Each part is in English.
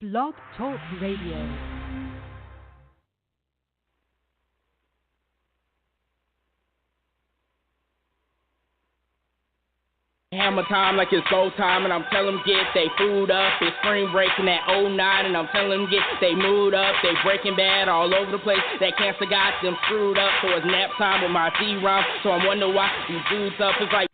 Blog Talk Radio. Hammer time like it's go time, and I'm telling them get they food up. It's spring break in that '09, and I'm telling them get they mood up. They breaking bad all over the place. That cancer got them screwed up, so it's nap time with my C-Rhyme. So I'm wondering why these dudes up. It's like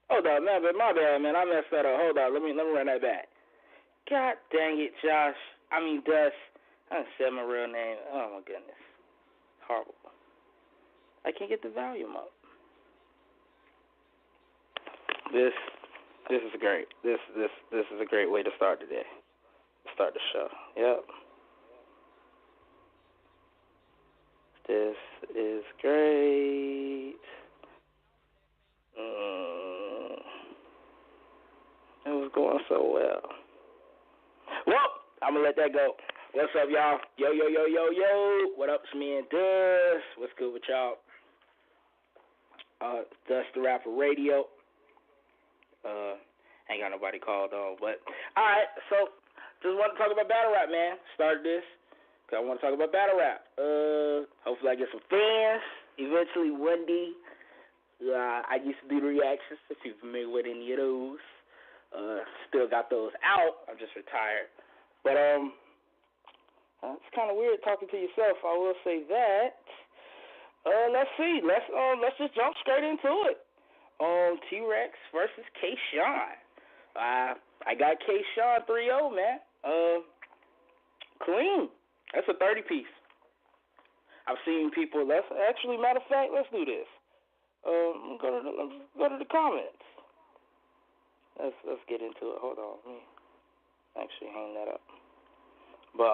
hold on, man, but my bad, man. I messed that up. Hold on, let me run that back. God dang it, Josh. Dust. I done said my real name. Oh my goodness, horrible. I can't get the volume up. This is great. This is a great way to start the day. Start the show. Yep. This is great. It was going so well. Well, I'm going to let that go. What's up, y'all? Yo. What up, it's me and Dust? What's good with y'all? DustDaRapper Radio. Ain't got nobody called on, but all right. So, just want to talk about battle rap, man. Started this because I want to talk about battle rap. Hopefully, I get some fans. Eventually, one day. I used to do the reactions. If you're familiar with any of those, still got those out. I'm just retired, but it's kind of weird talking to yourself. I will say that. Let's see. Let's just jump straight into it. T-Rex versus K-Sean. I got K-Sean 3-0, man. Clean. That's a 30-piece. I've seen people. Let's actually, matter of fact, let's do this. Let's go to the comments. Let's get into it. Hold on. Let me actually hang that up. But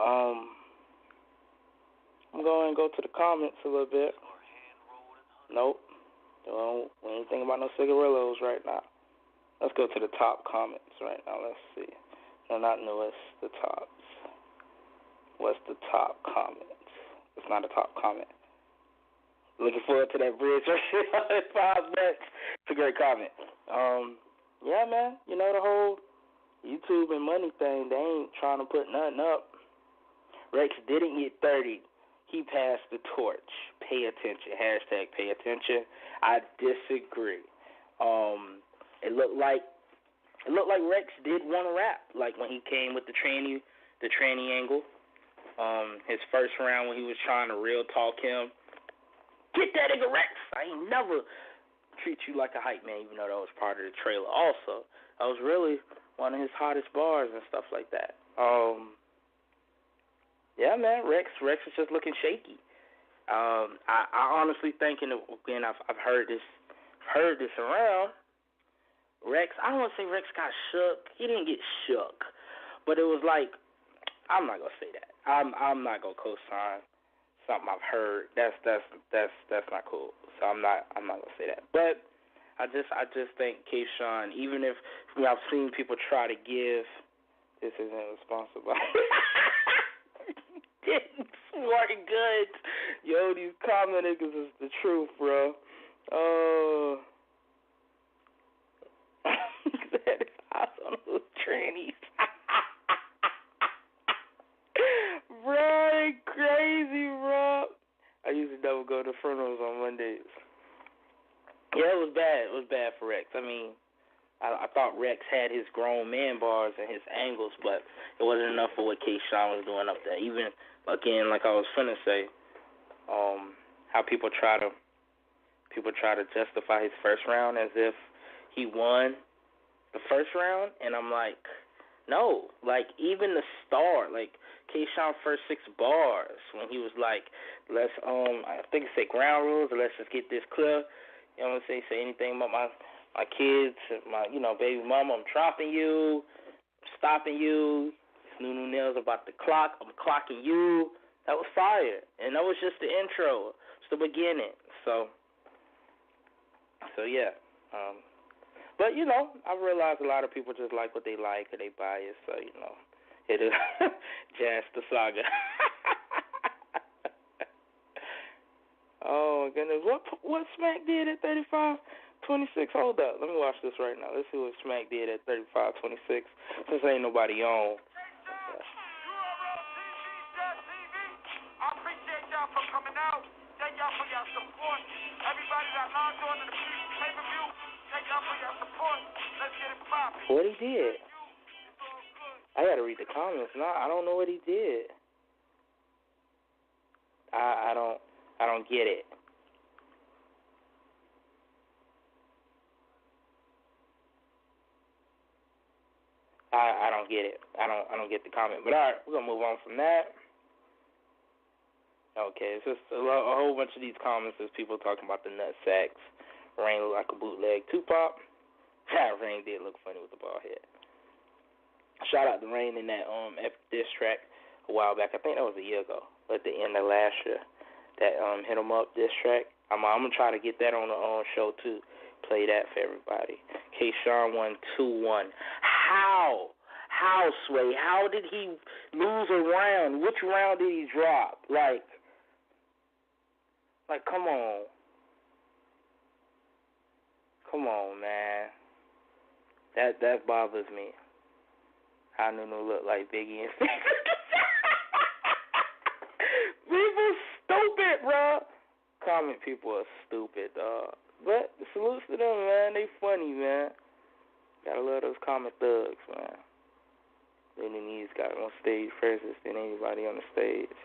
I'm going to go to the comments a little bit. Nope. We ain't thinking about no cigarillos right now. Let's go to the top comments right now. Let's see. No, not newest. The tops. What's the top comment? It's not a top comment. Looking forward to that bridge. 5 bucks. It's a great comment. Yeah, man. You know the whole YouTube and money thing. They ain't trying to put nothing up. Rex didn't get 30. He passed the torch. Pay attention. Hashtag pay attention. I disagree. It looked like Rex did want to rap. Like when he came with the tranny angle. His first round when he was trying to real talk him. Get that nigga Rex. I ain't never treat you like a hype man, even though that was part of the trailer. Also, that was really one of his hottest bars and stuff like that. Yeah, man, Rex is just looking shaky. I honestly think, and again, I've heard this around. Rex, I don't want to say Rex got shook. He didn't get shook, but it was like, I'm not gonna say that. I'm not gonna co-sign something I've heard. That's not cool. So I'm not gonna say that. But I just think K-Sean, even if I've seen people try to give, this isn't responsible. Smarting goods. Yo, these comment niggas is the truth, bro. Oh. I don't know those trannies. Bro, they crazy, bro. I used to never go to funerals on Mondays. Yeah, it was bad. It was bad for Rex. I mean, I thought Rex had his grown man bars and his angles, but it wasn't enough for what K-Sean was doing up there. Even, again, like I was finna say, how people try to justify his first round as if he won the first round, and I'm like, no. Like, even the start, like, K-Sean first 6 bars when he was like, let's, I think it said ground rules, or let's just get this clear. You know what I'm saying? Say anything about my kids, my, baby mama, I'm dropping you, I'm stopping you. New nails about the clock, I'm clocking you. That was fire. And that was just the intro. It's the beginning. So yeah. But, I realized a lot of people just like what they like or they bias. So, it is Jazz the Saga. Oh, my goodness. What Smack did at 35-26? Hold up. Let me watch this right now. Let's see what Smack did at 35-26. Since ain't nobody on. For coming out, thank y'all for your support. Everybody that logged on to the pay-per-view, thank y'all for your support. Let's get it popping. What he did? I gotta read the comments now. I don't know what he did. I don't get it. I don't get it. I don't get the comment. But all right, we're gonna move on from that. Okay, it's just a whole bunch of these comments is people talking about the nut sacks. Rain looked like a bootleg Tupac. Rain did look funny with the bald head. Shout out to Rain in that epic diss track a while back. I think that was a year ago, at the end of last year. That Hit 'em Up diss track. I'm gonna try to get that on the show too. Play that for everybody. K-Sean 121. How, Sway? How did he lose a round? Which round did he drop? Like, come on. Come on, man. That bothers me. How Nunu look like Biggie and people stupid, bro. Comment people are stupid, dog. But salutes to them, man. They funny, man. Gotta love those comic thugs, man. Then he's got on stage presence than anybody on the stage.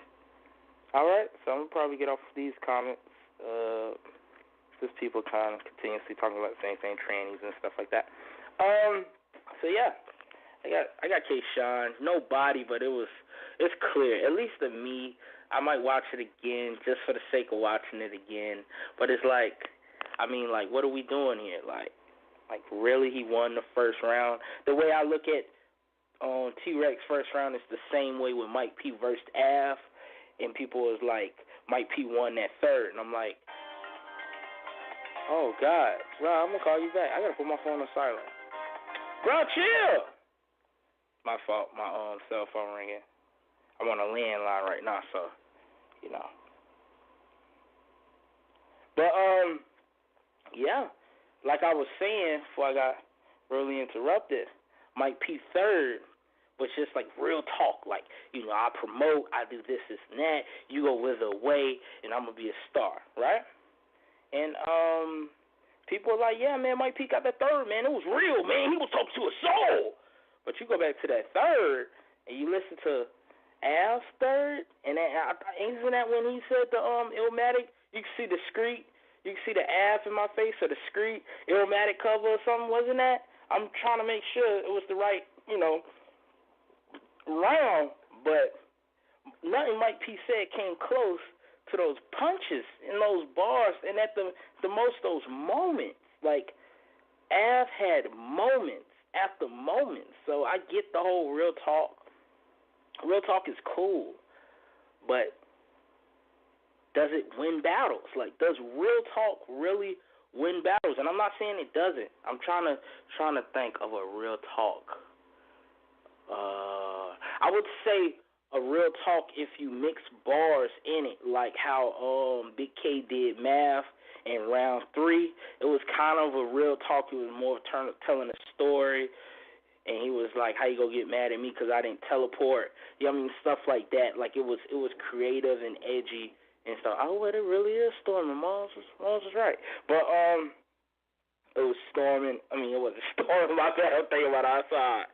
Alright, so I'm gonna probably get off of these comments. Just people kind of continuously talking about the same thing, trannies and stuff like that. So yeah, I got K-Sean, no body, but it's clear. At least to me, I might watch it again just for the sake of watching it again. But it's like, I mean, like, what are we doing here? Like really, he won the first round. The way I look at T-Rex first round is the same way with Mike P versus Av, and people was like, Mike P won that third, and I'm like, oh God, bro, I'm gonna call you back. I gotta put my phone on silent. Bro, chill. My fault. My cell phone ringing. I'm on a landline right now, so you know. But yeah, like I was saying before I got really interrupted, Mike P third was just like real talk. Like, you know, I promote, I do this and that. You go wither away, and I'm gonna be a star, right? And people are like, yeah, man, Mike P got that third, man. It was real, man. He was talking to a soul. But you go back to that third, and you listen to Al's third, and isn't that when he said the Illmatic? You can see the Discreet, you can see the Av in my face, or the Discreet Illmatic cover or something, wasn't that? I'm trying to make sure it was the right, you know, round, but nothing Mike P said came close to those punches and those bars, and at the most those moments. Like, Av had moments after moments, so I get the whole real talk. Real talk is cool, but does it win battles? Like, does real talk really win battles? And I'm not saying it doesn't. I'm trying to think of a real talk. I would say a real talk if you mix bars in it, like how Big K did Math in round 3. It was kind of a real talk. It was more telling a story, and he was like, "How you gonna get mad at me because I didn't teleport?" You know what I mean? Stuff like that. Like, it was creative and edgy and stuff. Oh, but it really is storming. Moms was right, but it was storming. I mean, it wasn't storming. My bad. I'm thinking about outside.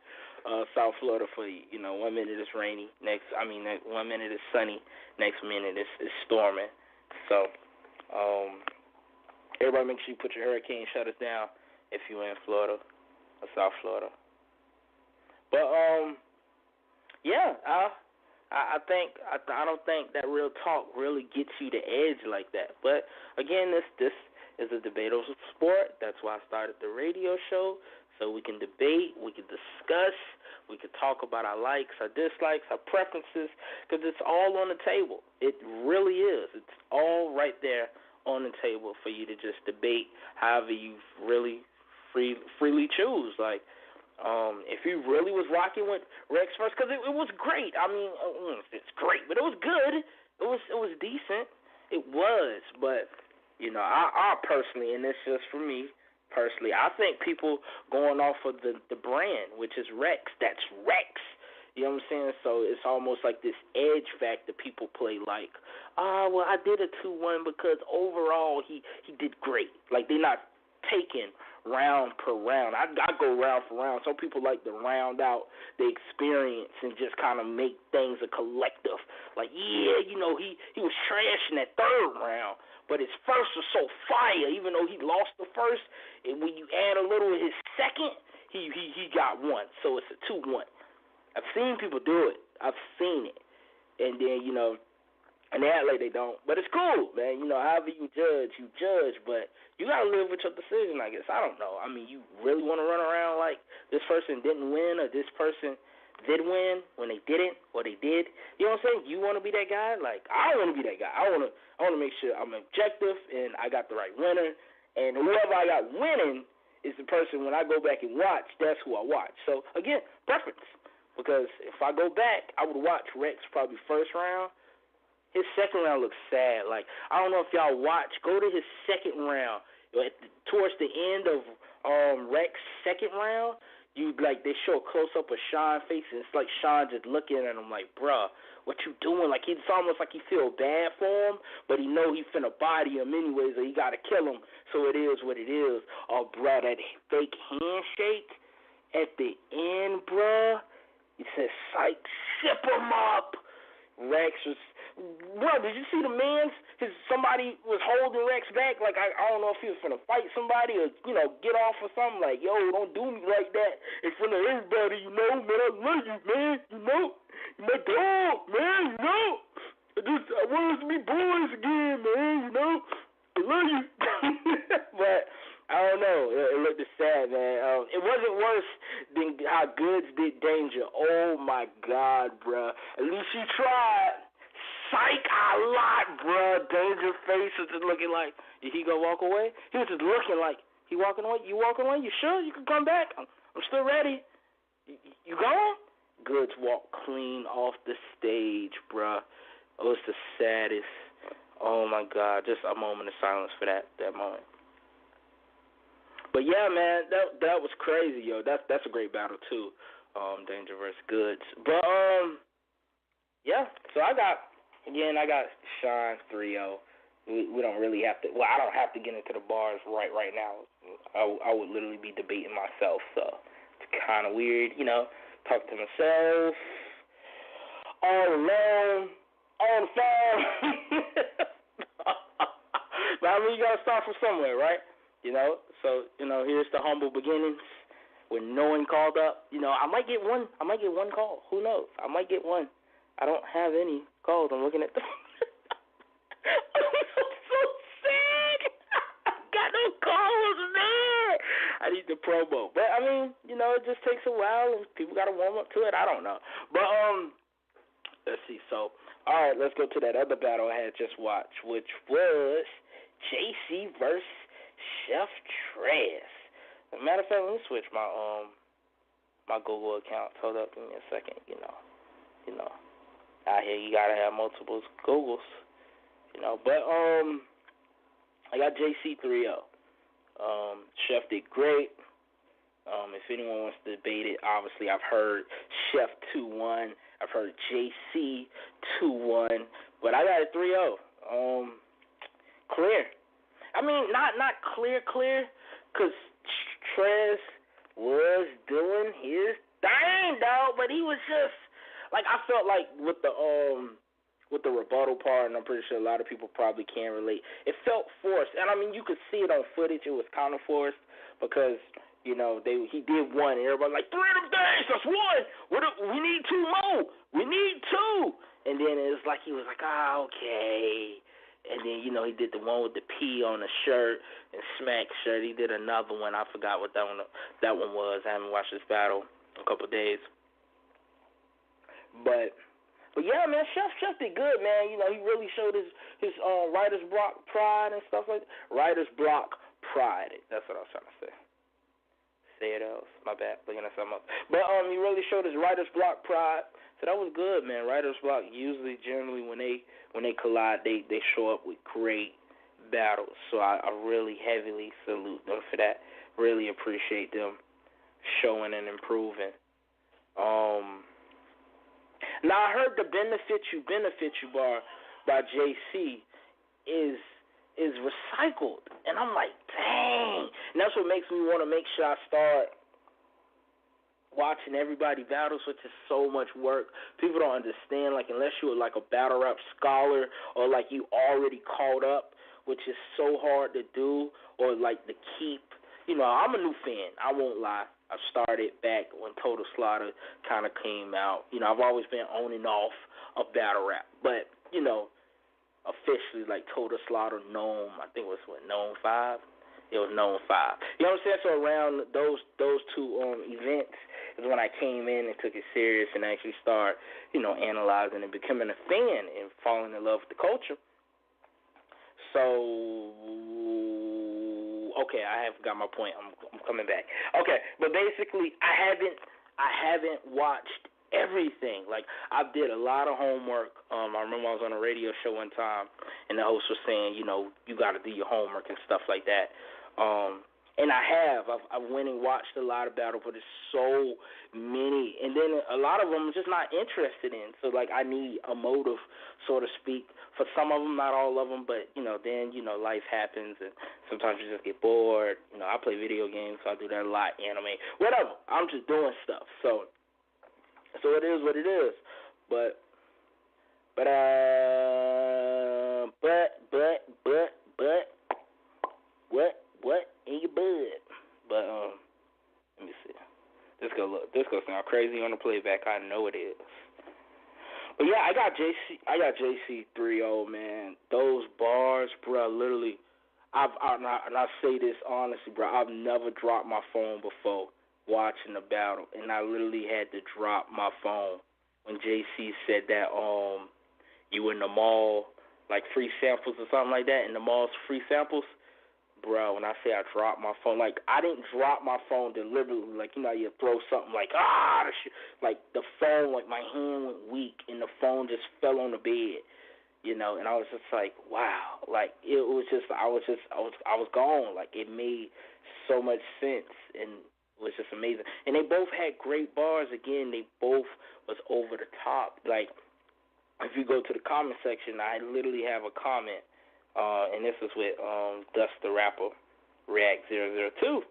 South Florida for, you know, 1 minute it's rainy, next 1 minute it's sunny, next minute it's storming. So, everybody make sure you put your hurricane shutters down if you're in Florida or South Florida. But yeah, I don't think that real talk really gets you the edge like that. But again, this is a debatable sport. That's why I started the radio show. So we can debate, we can discuss, we can talk about our likes, our dislikes, our preferences, because it's all on the table. It really is. It's all right there on the table for you to just debate however you really freely choose. Like, if you really was rocking with Rex first, because it was great. I mean, it's great, but it was good. It was decent. It was, but You know, I personally, and this is just for me personally, I think people going off of the brand, which is Rex. That's Rex. You know what I'm saying? So it's almost like this edge factor people play like, well, I did a 2-1 because overall he did great. Like, they're not taking round per round. I go round for round. Some people like to round out the experience and just kind of make things a collective. Like, yeah, you know, he was trash in that 3rd round, but his first was so fire. Even though he lost the first, and when you add a little of his second, he got 1. So it's a 2-1. I've seen people do it. I've seen it. And then, you know, and they act like they don't. But it's cool, man. You know, however you judge. But you got to live with your decision, I guess. I don't know. I mean, you really want to run around like this person didn't win or this person did win when they didn't or they did? You know what I'm saying? You want to be that guy? Like, I don't want to be that guy. I want to make sure I'm objective and I got the right winner. And whoever I got winning is the person, when I go back and watch, that's who I watch. So, again, preference. Because if I go back, I would watch Rex probably first round. His second round looks sad. Like, I don't know if y'all watch. Go to his second round. Towards the end of Rex's second round, they show a close-up of Sean's face, and it's like Sean just looking at him like, bruh, what you doing? Like, it's almost like he feel bad for him, but he know he finna body him anyways, or he got to kill him, so it is what it is. Oh, bruh, that fake handshake at the end, bruh. He said, psych, ship him up. Rex was, bro, did you see the man's, somebody was holding Rex back, like, I don't know if he was finna fight somebody or, you know, get off or something, like, yo, don't do me like that in front of everybody, you know, man, I love you, man, you know, you're my dog, man, you know, I want us to be boys again, man, you know, I love you. But I don't know. It looked sad, man. It wasn't worse than how Goods did Danger. Oh, my God, bruh. At least he tried. Psych a lot, bruh. Danger face was just looking like, did he go walk away? He was just looking like, he walking away? You walking away? You sure? You can come back? I'm still ready. You going? Goods walked clean off the stage, bruh. It was the saddest. Oh, my God. Just a moment of silence for that moment. But yeah, man, that was crazy, yo. That's a great battle too, Danger vs. Goods. But yeah. So I got Sean 3-0. We don't really have to. Well, I don't have to get into the bars right now. I would literally be debating myself, so it's kind of weird, you know. Talk to myself, all alone, on the phone. But I mean, you gotta start from somewhere, right? You know, so, you know, here's the humble beginnings with no one called up. You know, I might get one call. Who knows? I might get one. I don't have any calls. I'm looking at the I'm so sad. I got no calls, man. I need the promo. But, I mean, you know, it just takes a while, and people got to warm up to it. I don't know. But, let's see. So, all right, let's go to that other battle I had just watched, which was JC versus Chef Trez. As a matter of fact, let me switch my my Google account. Hold up, give me a second. You know, out here you gotta have multiple Googles. You know, but I got JC 3-0. Chef did great. If anyone wants to debate it, obviously I've heard Chef 2-1. I've heard JC 2-1, but I got it 3-0. Clear. I mean, not clear, because Trez was doing his thing, dog. But he was just like, I felt like with the rebuttal part, and I'm pretty sure a lot of people probably can relate. It felt forced, and I mean, you could see it on footage. It was kind of forced because, you know, he did one, and everybody like 3 of them things. That's one. We need 2 more. We need 2. And then it was like he was like, okay. And then, you know, he did the one with the P on the shirt and Smack shirt. He did another one. I forgot what that one was. I haven't watched this battle in a couple of days. But yeah, man, Chef did good, man. You know, he really showed his writer's block pride and stuff like that. Writer's block pride. That's what I was trying to say. Say it else. My bad. Looking at something else. But he really showed his writer's block pride. So that was good, man. Writer's block usually, generally, when they collide, they show up with great battles. So I really heavily salute them for that. Really appreciate them showing and improving. Now I heard the benefit you bar by JC is recycled, and I'm like, dang. And that's what makes me want to make sure I start watching everybody battles, which is so much work. People don't understand, like, unless you're like a battle rap scholar or like you already caught up, which is so hard to do, or like to keep. You know, I'm a new fan. I won't lie. I started back when Total Slaughter kind of came out. You know, I've always been on and off of battle rap, but you know, officially like Total Slaughter, Gnome, I think it was Gnome 5. It was Gnome 5. You know what I'm saying? So around those two events is when I came in and took it serious and actually start, you know, analyzing and becoming a fan and falling in love with the culture. So, okay, I have got my point. I'm coming back. Okay, but basically, I haven't watched everything. Like, I did a lot of homework. I remember I was on a radio show one time, and the host was saying, you know, you got to do your homework and stuff like that. And I have. I've went and watched a lot of battle, but it's so many. And then a lot of them I'm just not interested in. So, like, I need a motive, so to speak, for some of them, not all of them. But, you know, then, you know, life happens, and sometimes you just get bored. You know, I play video games, so I do that a lot, anime, whatever. I'm just doing stuff. So it is what it is. But what in your bud? But let me see. This gonna sound crazy on the playback. I know it is. But yeah, I got JC 3-0, man. Those bars, bro. Literally, and I say this honestly, bro. I've never dropped my phone before watching the battle, and I literally had to drop my phone when JC said that you in the mall, like free samples or something like that. In the mall's free samples. Bro, when I say I dropped my phone, like, I didn't drop my phone deliberately. Like, you know, you throw something like, like, the phone, like, my hand went weak, and the phone just fell on the bed, you know, and I was just like, wow. Like, it was just, I was gone. Like, it made so much sense, and it was just amazing. And they both had great bars. Again, they both was over the top. Like, if you go to the comment section, I literally have a comment. And this is with DustDaRapper React 002.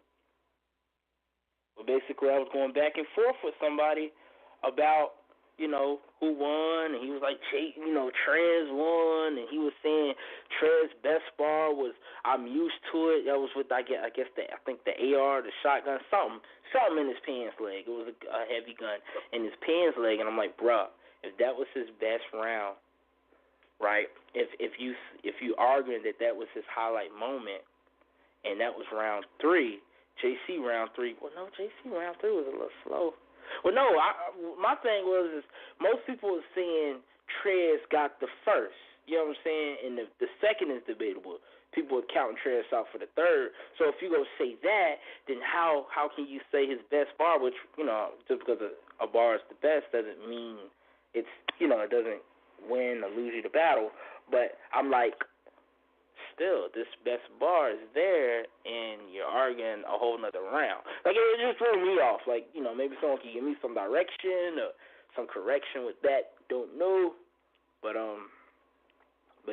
But basically, I was going back and forth with somebody about, you know, who won, and he was like, you know, Trez won, and he was saying Trez's best bar was I'm used to it. That was with I think the AR, the shotgun, something in his pants leg. It was a heavy gun in his pants leg, and I'm like, bruh, if that was his best round. Right, if you arguing that was his highlight moment, and that was round 3, JC round 3. Well, no, JC round 3 was a little slow. Well, no, my thing was most people were saying Trez got the first. You know what I'm saying? And the second is debatable. People are counting Trez out for the third. So if you go say that, then how can you say his best bar? Which, you know, just because a bar is the best doesn't mean it's, you know, it doesn't win or lose you the battle, but I'm like, still, this best bar is there, and you're arguing a whole nother round. Like, it just threw me off. Like, you know, maybe someone can give me some direction or some correction with that. Don't know, but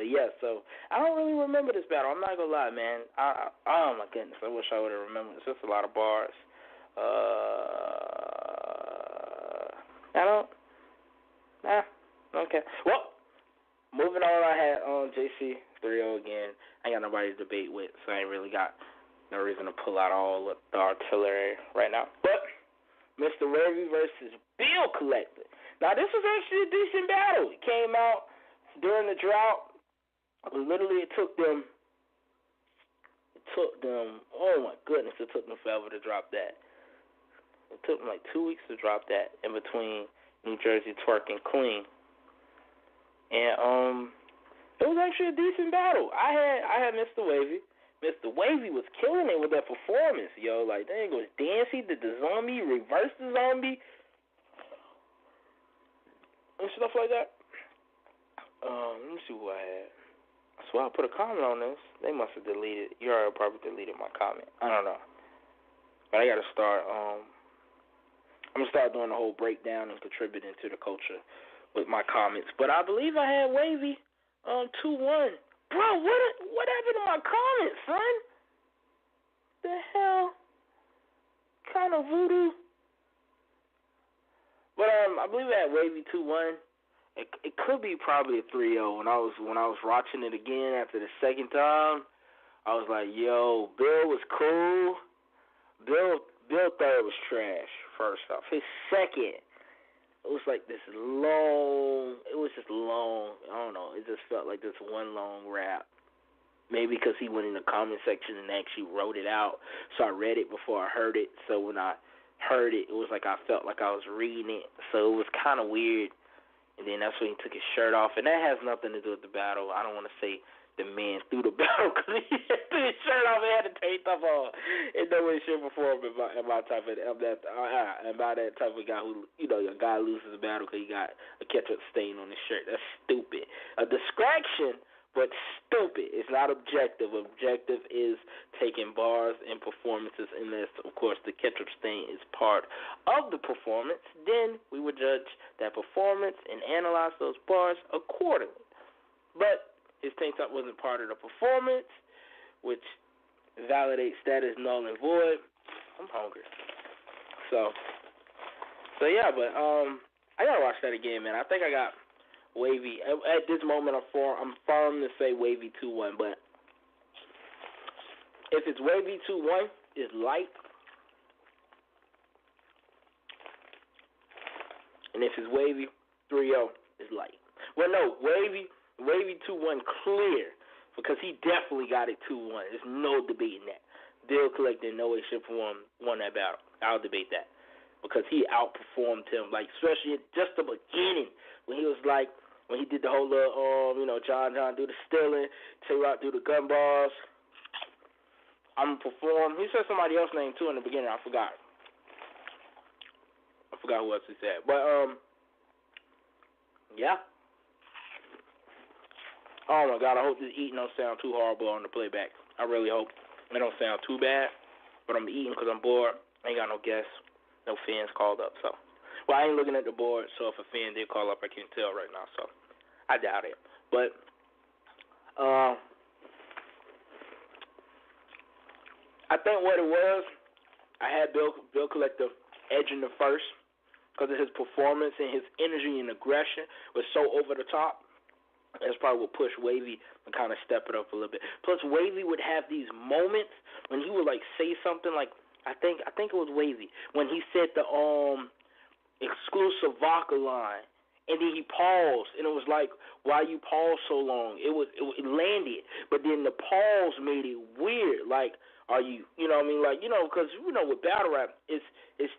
yeah. So I don't really remember this battle. I'm not gonna lie, man. Oh my goodness, I wish I would have remembered. It's just a lot of bars. Okay. Well, moving on, I had JC 3-0 again. I ain't got nobody to debate with, so I ain't really got no reason to pull out all the artillery right now. But Mr. Wavy versus Bill Collector. Now, this was actually a decent battle. It came out during the drought. Literally, it took them, oh my goodness, it took them forever to drop that. It took them like 2 weeks to drop that in between New Jersey Twerk and Clean. And it was actually a decent battle. I had Mr. Wavy. Mr. Wavy was killing it with that performance, yo. Like, dang, was dancing, did the zombie, reversed the zombie, and stuff like that. Let me see who I had. I swear I put a comment on this. They must have deleted. URL probably deleted my comment. I don't know. But I got to start. I'm going to start doing the whole breakdown and contributing to the culture with my comments. But I believe I had Wavy 2-1. Bro, what happened to my comments, son? The hell? Kind of voodoo. But I believe I had Wavy 2-1. It could be probably a 3-0. When I was watching it again after the second time, I was like, yo, Bill was cool. Bill thought it was trash, first off. His second, it was like this long, it was just long. I don't know. It just felt like this one long rap. Maybe because he went in the comment section and actually wrote it out. So I read it before I heard it. So when I heard it, it was like I felt like I was reading it. So it was kind of weird. And then that's when he took his shirt off. And that has nothing to do with the battle. I don't want to say the man threw the battle because he threw his shirt off and had the tape stuff on. And no way, shape, or form am I type of that. Am I that type of guy who, a guy loses a battle because he got a ketchup stain on his shirt? That's stupid. A distraction, but stupid. It's not objective. Objective is taking bars and performances, unless, of course, the ketchup stain is part of the performance. Then we would judge that performance and analyze those bars accordingly. But his tank top wasn't part of the performance, which validates that as null and void. I'm hungry. So yeah, but I gotta watch that again, man. I think I got Wavy. At this moment, I'm firm to say Wavy 2-1, but if it's Wavy 2-1, it's light. And if it's Wavy 3-0, it's light. Well, no, Wavy 2-1 clear, because he definitely got it 2-1. There's no debating that. Bill Collector in no way, shape, or form won that battle. I'll debate that, because he outperformed him, like, especially at just the beginning, when he was like, when he did the whole John do the stealing, Tay-Rock do the gun bars. I'm going to perform. He said somebody else's name, too, in the beginning. I forgot who else he said. But, yeah. Oh, my God, I hope this eating don't sound too horrible on the playback. I really hope it don't sound too bad. But I'm eating because I'm bored. I ain't got no guests. No fans called up. So, well, I ain't looking at the board, so if a fan did call up, I can't tell right now. So, I doubt it. But, I think what it was, I had Bill Collector edging the first because of his performance and his energy and aggression was so over the top. That's probably what pushed Wavy to kind of step it up a little bit. Plus, Wavy would have these moments when he would, like, say something like, I think it was Wavy, when he said the exclusive vodka line, and then he paused, and it was like, why you pause so long? It landed, but then the pause made it weird. Like, are you, you know what I mean? Like, because, with battle rap, it's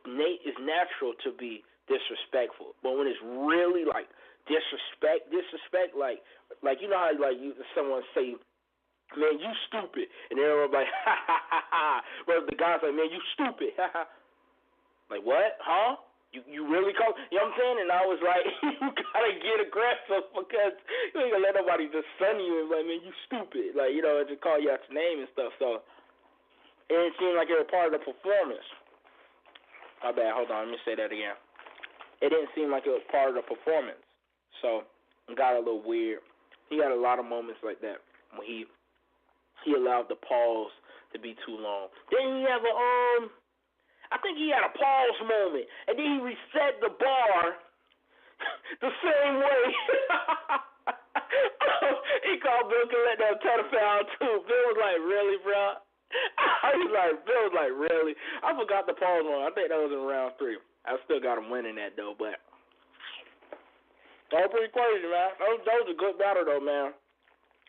natural to be disrespectful. But when it's really, like, disrespect, like how, like, someone say, man, you stupid, and then everybody, ha, ha, ha, ha. But the guy's like, man, you stupid, ha, ha. Like, what? Huh? You really call? You know what I'm saying? And I was like, you gotta get aggressive, because you ain't gonna let nobody just sun you and like, man, you stupid. Like, just call you out your name and stuff. So it seemed like it was part of the performance. My bad, hold on, let me say that again. It didn't seem like it was part of the performance. So it got a little weird. He had a lot of moments like that when he allowed the pause to be too long. Then he have I think he had a pause moment, and then he reset the bar the same way. He called Bill Collector a pedophile too. Bill was like, really, bro? Bill was like, really? I forgot the pause one. I think that was in round 3. I still got him winning that, though, but that was pretty crazy, man. That was a good battle, though, man.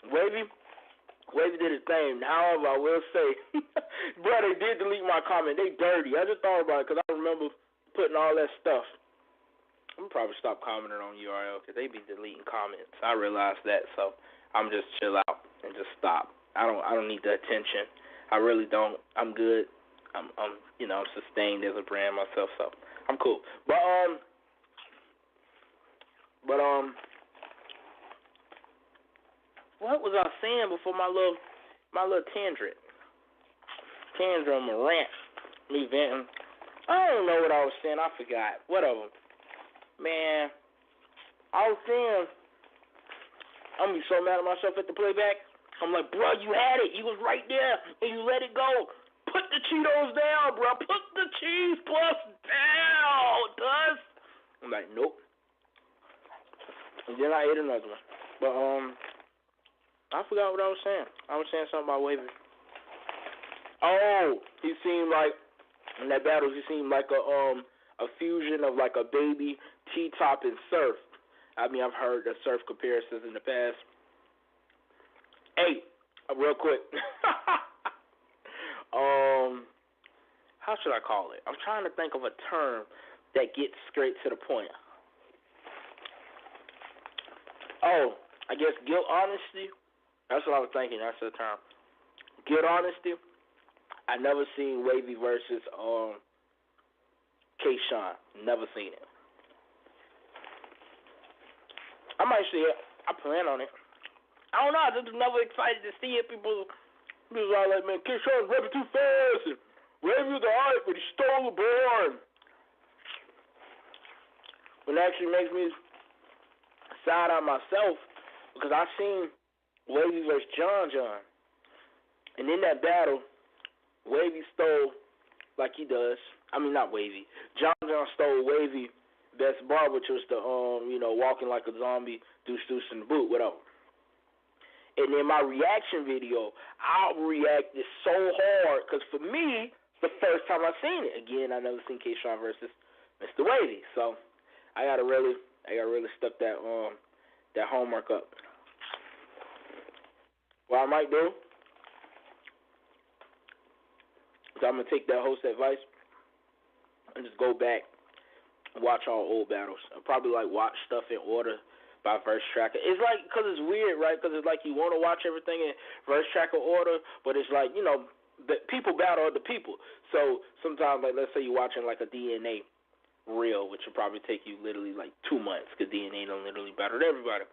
Wavy did his thing. However, I will say, bro, they did delete my comment. They dirty. I just thought about it because I remember putting all that stuff. I'm probably stop commenting on URL because they be deleting comments. I realized that, so I'm just chill out and just stop. I don't need the attention. I really don't. I'm good. I'm sustained as a brand myself, so I'm cool. But what was I saying before my little tantrum or rant, me venting? I don't know what I was saying. I forgot. Whatever. Man, I was saying, I'm going to be so mad at myself at the playback. I'm like, bro, you had it. You was right there, and you let it go. Put the Cheetos down, bro. Put the cheese puffs down, Dust. I'm like, nope. And then I ate another one. But, I forgot what I was saying. I was saying something about Wavy. Oh, he seemed like, in that battle, he seemed like a fusion of like a baby T-Top and Surf. I mean, I've heard the Surf comparisons in the past. Hey, real quick. How should I call it? I'm trying to think of a term that gets straight to the point. Oh, I guess guilt honesty. That's what I was thinking. That's the term. Guilt honesty. I never seen Wavy versus K-Shine. Never seen it. I might see it. I plan on it. I don't know. I just never excited to see it. People are like, man, K-Shine's rapping too fast. And Wavy was alright, but he stole the bar. It actually makes me side on myself because I seen Wavy versus John. And in that battle, Wavy stole like he does. I mean, not Wavy. John stole Wavy best bar, which was the walking like a zombie, deuce in the boot, whatever. And in my reaction video, I reacted so hard because for me, it's the first time I seen it. Again, I never seen K-Shine versus Mr. Wavy, so I gotta really stuck that homework up. What I might do is I'm gonna take that host advice and just go back and watch all old battles. I'll probably watch stuff in order by verse tracker. It's like, because it's weird, right? Because it's like you want to watch everything in verse tracker order, but it's like, the people battle other people. So sometimes, let's say you're watching a DNA reel, which will probably take you literally 2 months because DNA don't literally battle everybody.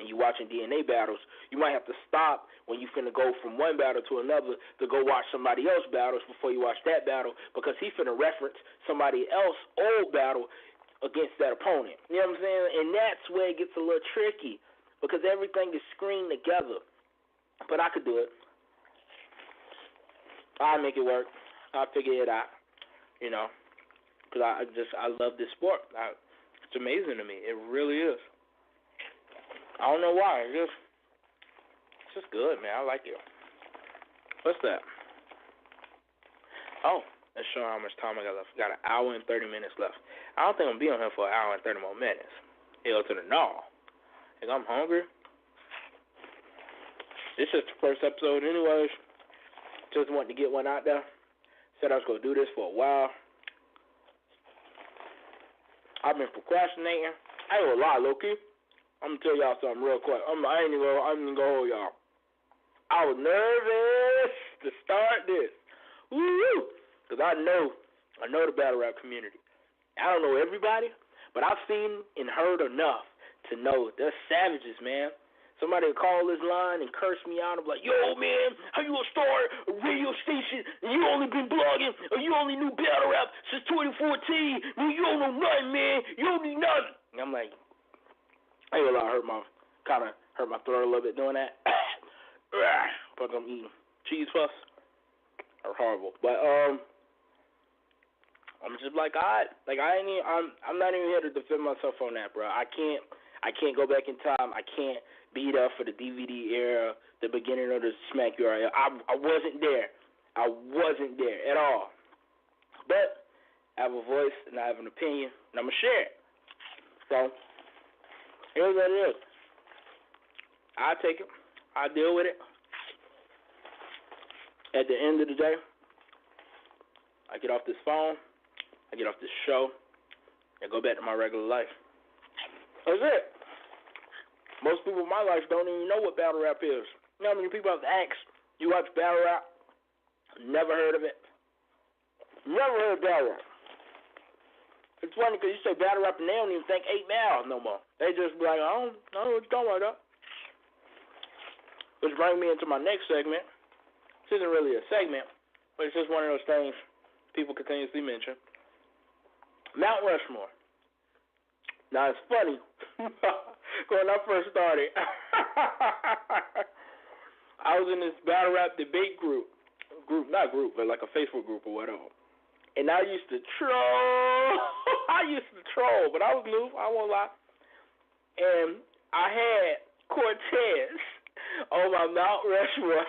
And you watching DNA battles, you might have to stop when you finna go from one battle to another to go watch somebody else battles before you watch that battle because he finna reference somebody else old battle against that opponent. You know what I'm saying? And that's where it gets a little tricky because everything is screened together. But I could do it. I'll make it work. I'll figure it out, because I love this sport. It's amazing to me. It really is. I don't know why. It's just good, man. I like it. What's that? Oh, that's showing how much time I got left. Got an hour and 30 minutes left. I don't think I'm going to be on here for an hour and 30 more minutes. Hell to the no. Think I'm hungry. This is the first episode anyways. Just wanted to get one out there. Said I was going to do this for a while. I've been procrastinating. I ain't gonna lie, low-key. I'm going to tell y'all something real quick. I ain't even going to hold y'all. I was nervous to start this. Woo! Because I know the battle rap community. I don't know everybody, but I've seen and heard enough to know they're savages, man. Somebody will call this line and curse me out and be like, yo, man, how you gonna start a radio station and you only been blogging or you only knew battle rap since 2014? Man, you don't know nothing, man. You don't need nothing. And I'm like, I ain't gonna lie, kind of hurt my throat a little bit doing that. But I'm eating cheese puffs. Are horrible. But I'm just like, I'm not even here to defend myself on that, bro. I can't go back in time. I can't be there for the DVD era, the beginning of the Smack You era. I wasn't there. I wasn't there at all. But I have a voice and I have an opinion, and I'm going to share it. So, here's what it is. I take it. I deal with it. At the end of the day, I get off this phone, I get off this show, and go back to my regular life. That's it. Most people in my life don't even know what battle rap is. You know how many people I've asked, you watch battle rap? Never heard of it. Never heard of battle rap. It's funny because you say battle rap and they don't even think 8 Mile no more. They just be like, I don't know what you're talking about. Which brings me into my next segment. This isn't really a segment, but it's just one of those things people continuously mention. Mount Rushmore. Now, it's funny. When I first started, I was in this battle rap debate group, not group, but like a Facebook group or whatever. And I used to troll. But I was new, I won't lie. And I had Cortez on my Mount Rushmore.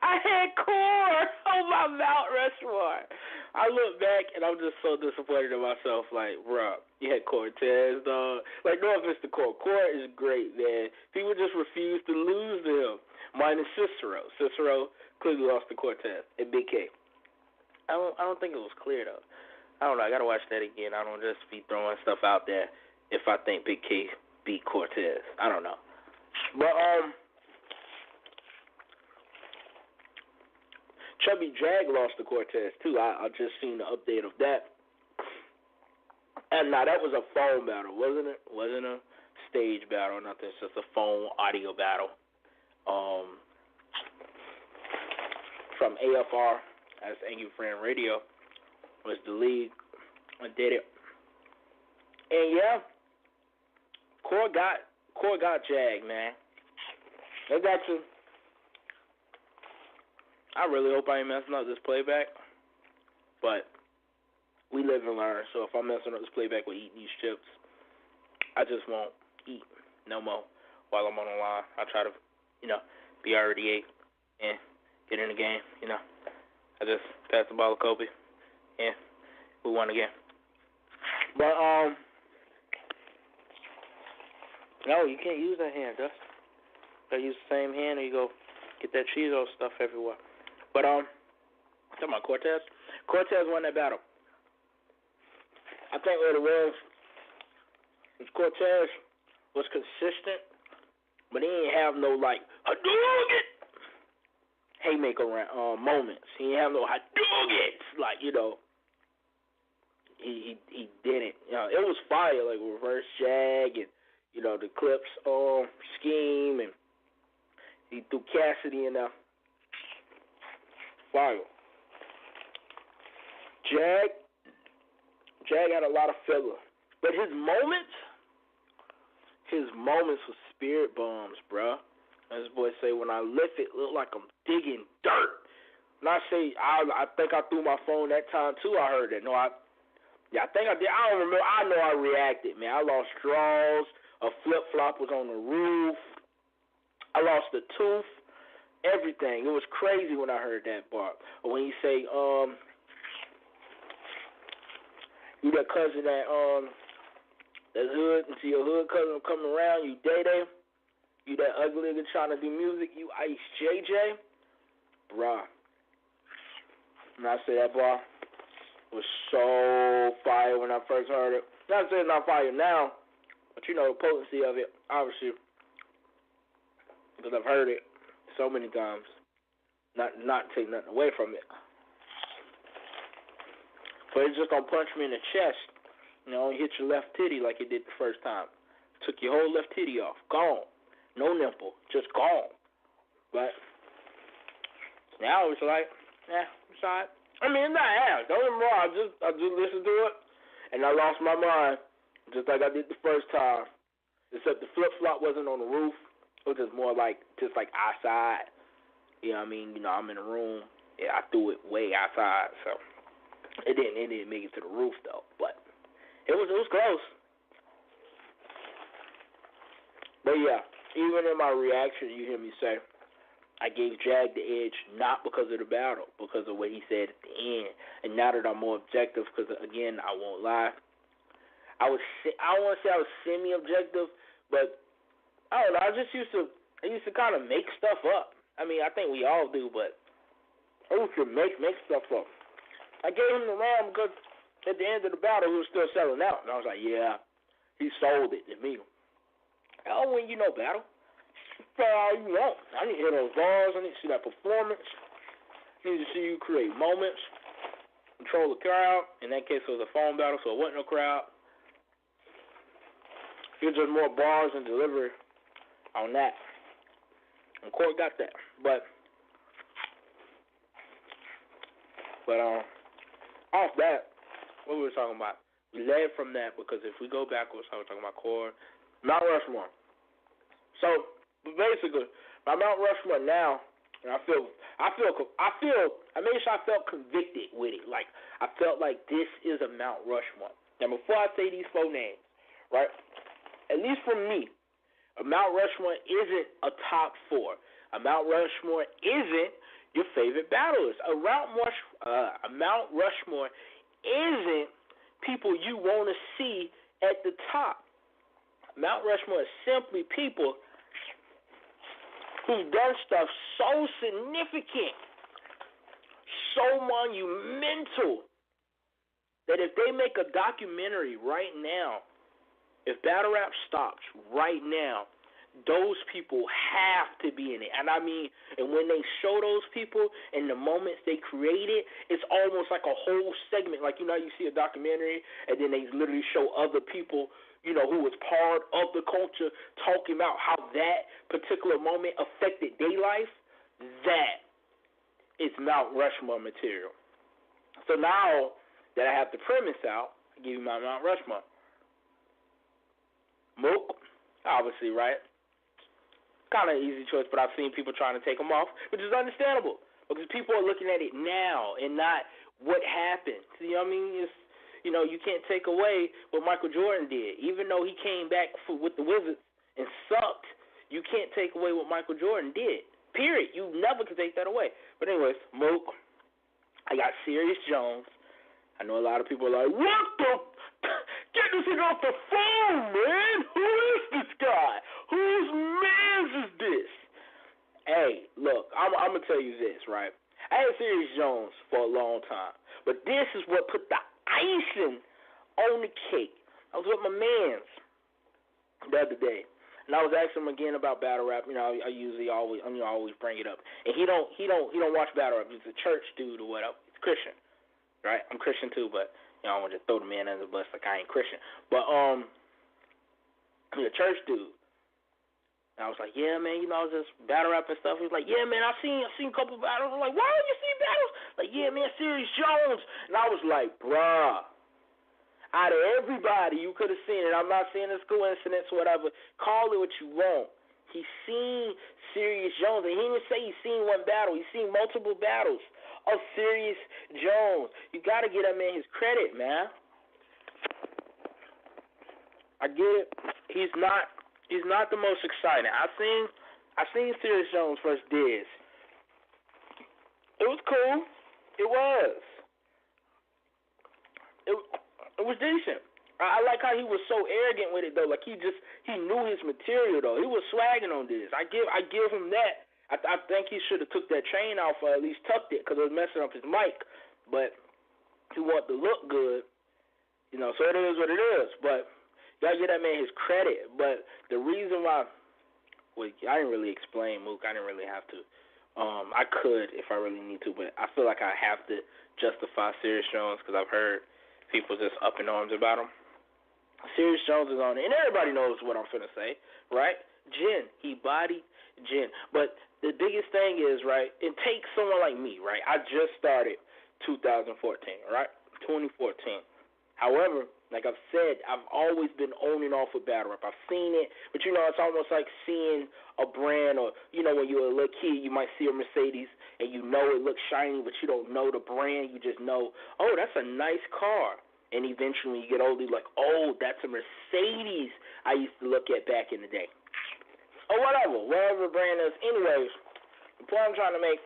I had Core on my Mount Rushmore. I look back and I'm just so disappointed in myself. Like, bro, you had Cortez, dog. Like, no offense to Core. Core is great, man. People just refuse to lose to him. Minus Cicero. Cicero clearly lost to Cortez and Big K. I don't think it was clear though. I don't know. I gotta watch that again. I don't just be throwing stuff out there if I think Big K beat Cortez. I don't know. But Chubby Jag lost to Cortez too. I just seen the update of that. And now that was a phone battle, wasn't it? Wasn't a stage battle or nothing. It's just a phone audio battle. From AFR. As Angry Friend Radio was the lead. I did it. And yeah, Core got Jag, man. They got to. I really hope I ain't messing up this playback. But we live and learn. So if I'm messing up this playback with eating these chips, I just won't eat no more while I'm on the line. I try to, be already ate and get in the game, I just passed the ball to Kobe, and we won again. But, no, you can't use that hand, Dust. You gotta use the same hand or you go get that Cheeto stuff everywhere. But, talking about Cortez. Cortez won that battle. I think what it was Cortez was consistent, but he didn't have no, Hadouken! Haymaker moments. He didn't have no Hadoukens. He didn't. It was fire, like reverse Jag and, the Clips scheme, and he threw Cassidy in there. Fire. Jag had a lot of filler. But his moments were spirit bombs, bruh. As this boy say, when I lift it, look like I'm digging dirt. When I say, I think I threw my phone that time too. I heard that. I think I did. I don't remember. I know I reacted, man. I lost straws. A flip flop was on the roof. I lost a tooth. Everything. It was crazy when I heard that bar. Or when you say, you that cousin that's hood, and see your hood cousin coming around, you day. You that ugly nigga trying to do music, you Ice JJ, bruh. And I say that bar was so fire when I first heard it. Not saying it's not fire now, but the potency of it, obviously, because I've heard it so many times. Not take nothing away from it. But it's just gonna punch me in the chest. Hit your left titty like it did the first time. Took your whole left titty off. Gone. No nipple, just gone. But now it's like, it's all right. I mean, it's not ass. Don't get me wrong. I just listened to it, and I lost my mind, just like I did the first time. Except the flip flop wasn't on the roof. It was just more like outside. You know what I mean? I'm in a room. Yeah, I threw it way outside, so it didn't make it to the roof though. But it was close. But yeah. Even in my reaction, you hear me say, I gave Jag the edge not because of the battle, because of what he said at the end. And now that I'm more objective, because, again, I won't lie, I don't want to say I was semi-objective, but I don't know. I used to kind of make stuff up. I mean, I think we all do, but I used to make stuff up. I gave him the round because at the end of the battle, he was still selling out. And I was like, yeah, he sold it to me. I'll win you no battle. Play all you want. I need to hear those bars. I need to see that performance. I need to see you create moments, control the crowd. In that case, it was a phone battle, so it wasn't no crowd. It was just more bars and delivery on that. And Court got that. But off that, what we were talking about, we led from that because if we go backwards, I was talking about Court, Mount Rushmore. So basically, my Mount Rushmore now, and I felt convicted with it. Like I felt like this is a Mount Rushmore. Now before I say these 4 names, right? At least for me, a Mount Rushmore isn't a top 4. A Mount Rushmore isn't your favorite battlers. A Mount Rushmore isn't people you want to see at the top. Mount Rushmore is simply people who've done stuff so significant, so monumental, that if they make a documentary right now, if battle rap stops right now, those people have to be in it. And I mean, and when they show those people and the moments they created, it's almost like a whole segment. Like, you know, you see a documentary and then they literally show other people, you know, who was part of the culture talking about how that particular moment affected their life. That is Mount Rushmore material. So now that I have the premise out, I give you my Mount Rushmore. Mook, obviously, right? Kind of an easy choice, but I've seen people trying to take him off, which is understandable because people are looking at it now and not what happened. You know what I mean? It's, you know, you can't take away what Michael Jordan did. Even though he came back with the Wizards and sucked, you can't take away what Michael Jordan did. Period. You never can take that away. But anyways, Mook, I got Serius Jones. I know a lot of people are like, what the? Get this thing off the phone, man. Who is this guy? Whose mans is this? Hey, look, I'm going to tell you this, right? I had Serius Jones for a long time, but this is what put the icing on the cake. I was with my mans the other day, and I was asking him again about battle rap. You know, I usually always bring it up, and he don't watch battle rap. He's a church dude or whatever. He's Christian, right? I'm Christian too, but you know, I want to throw the man under the bus like I ain't Christian. But he's a church dude. And I was like, yeah, man, you know, just battle rap and stuff. He was like, yeah, man, I seen a couple battles. I'm like, why don't you see battles? Like, yeah, man, Serius Jones. And I was like, bruh, out of everybody you could have seen it, I'm not saying it's coincidence or whatever, call it what you want. He seen Serius Jones, and he didn't say he seen one battle. He seen multiple battles of Serius Jones. You got to get that man his credit, man. I get it. He's not the most exciting. I seen Serius Jones versus Diz. It was cool. It was. It was decent. I like how he was so arrogant with it though. Like he knew his material though. He was swagging on this. I give him that. I think he should have took that chain off or at least tucked it because it was messing up his mic. But he wanted to look good, you know. So it is what it is. But y'all give that man his credit. But the reason why, well, I didn't really explain Mook. I didn't really have to. I could if I really need to, but I feel like I have to justify Serius Jones because I've heard people just up in arms about him. Serius Jones is on it, and everybody knows what I'm finna say, right? Jen, he bodied Jen. But the biggest thing is, right, it takes someone like me, right? I just started 2014, right? 2014. However, like I've said, I've always been on and off with battle rap. I've seen it, but, you know, it's almost like seeing a brand or, you know, when you're a little kid, you might see a Mercedes and you know it looks shiny, but you don't know the brand. You just know, oh, that's a nice car. And eventually when you get older, you're like, oh, that's a Mercedes I used to look at back in the day. Or whatever the brand is. Anyways, the point I'm trying to make,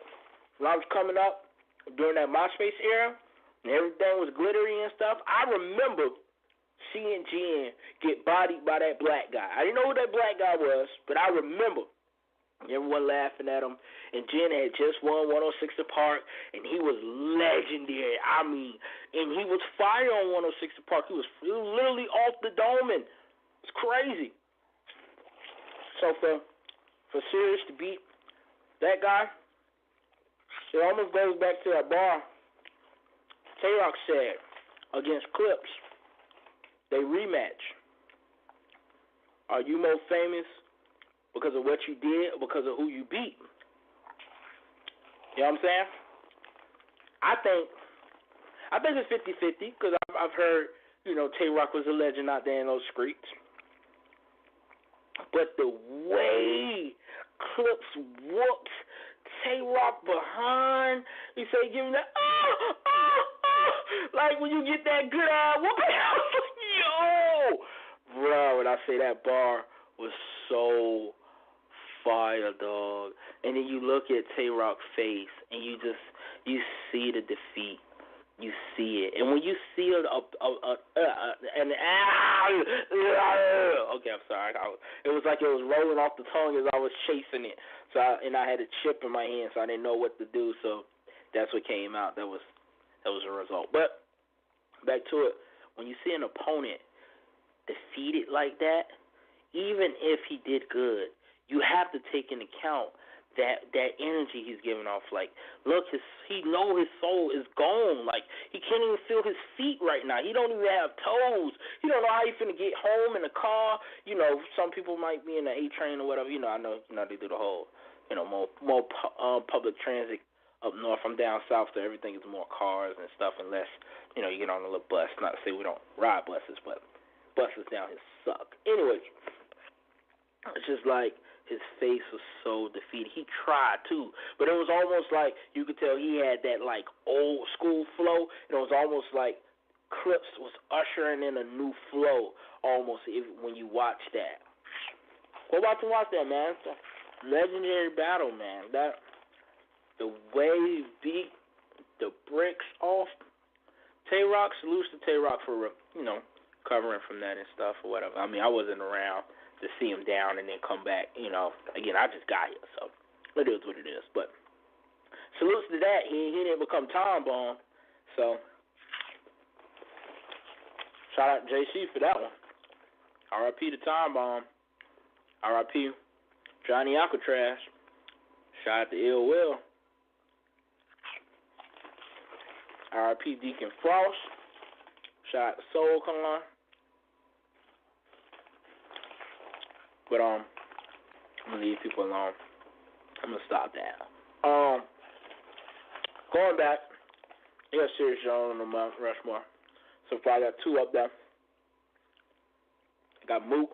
when I was coming up during that MySpace era, and everything was glittery and stuff, I remember seeing Jen get bodied by that black guy. I didn't know who that black guy was, but I remember everyone laughing at him. And Jen had just won 106 Park, and he was legendary. I mean, and he was fire on 106 Park. He was literally off the dome, and it's crazy. So for Serius to beat that guy, it almost goes back to that bar Tay-Rock said against Clips. They rematch. Are you more famous because of what you did, because of who you beat. You know what I'm saying? I think it's 50-50 because I've heard, Tay Rock was a legend out there in those streets. But the way Clips whooped Tay Rock behind, he said, give him that, like when you get that good whooping, yo, bro, when I say that bar was so fire, dog. And then you look at Tay Rock's face, and you see the defeat. You see it, and when you see it, okay, I'm sorry. It was like it was rolling off the tongue as I was chasing it. So, I had a chip in my hand, so I didn't know what to do. So that's what came out. That was a result. But back to it, when you see an opponent defeated like that, even if he did good, you have to take into account that energy he's giving off. Like, look, he know his soul is gone. Like, he can't even feel his feet right now. He don't even have toes. He don't know how he's finna get home in the car. Some people might be in the A train or whatever. I know, they do the whole, more public transit up north. I'm down south, so everything is more cars and stuff, unless, you get on a little bus. Not to say we don't ride buses, but buses down here suck. Anyway, it's just like, his face was so defeated. He tried too, but it was almost like you could tell he had that like old school flow. It was almost like Clips was ushering in a new flow almost when you watch that. Go back to watch that, man. It's a legendary battle, man. That the way he beat the bricks off Tay Rock. Salute to Tay Rock for covering from that and stuff or whatever. I mean, I wasn't around to see him down and then come back, Again, I just got here, so it is what it is. But salutes to that. He didn't become Time Bomb, so shout out to JC for that one. R.I.P. to Time Bomb. R.I.P. Johnny Alcatraz. Shout out to Ill Will. R.I.P. Deacon Frost. Shout out to Soul Con. But I'm gonna leave people alone. I'm gonna stop that. Going back, I got Serius on the Mount Rushmore. So far I got two up there. I got Mook.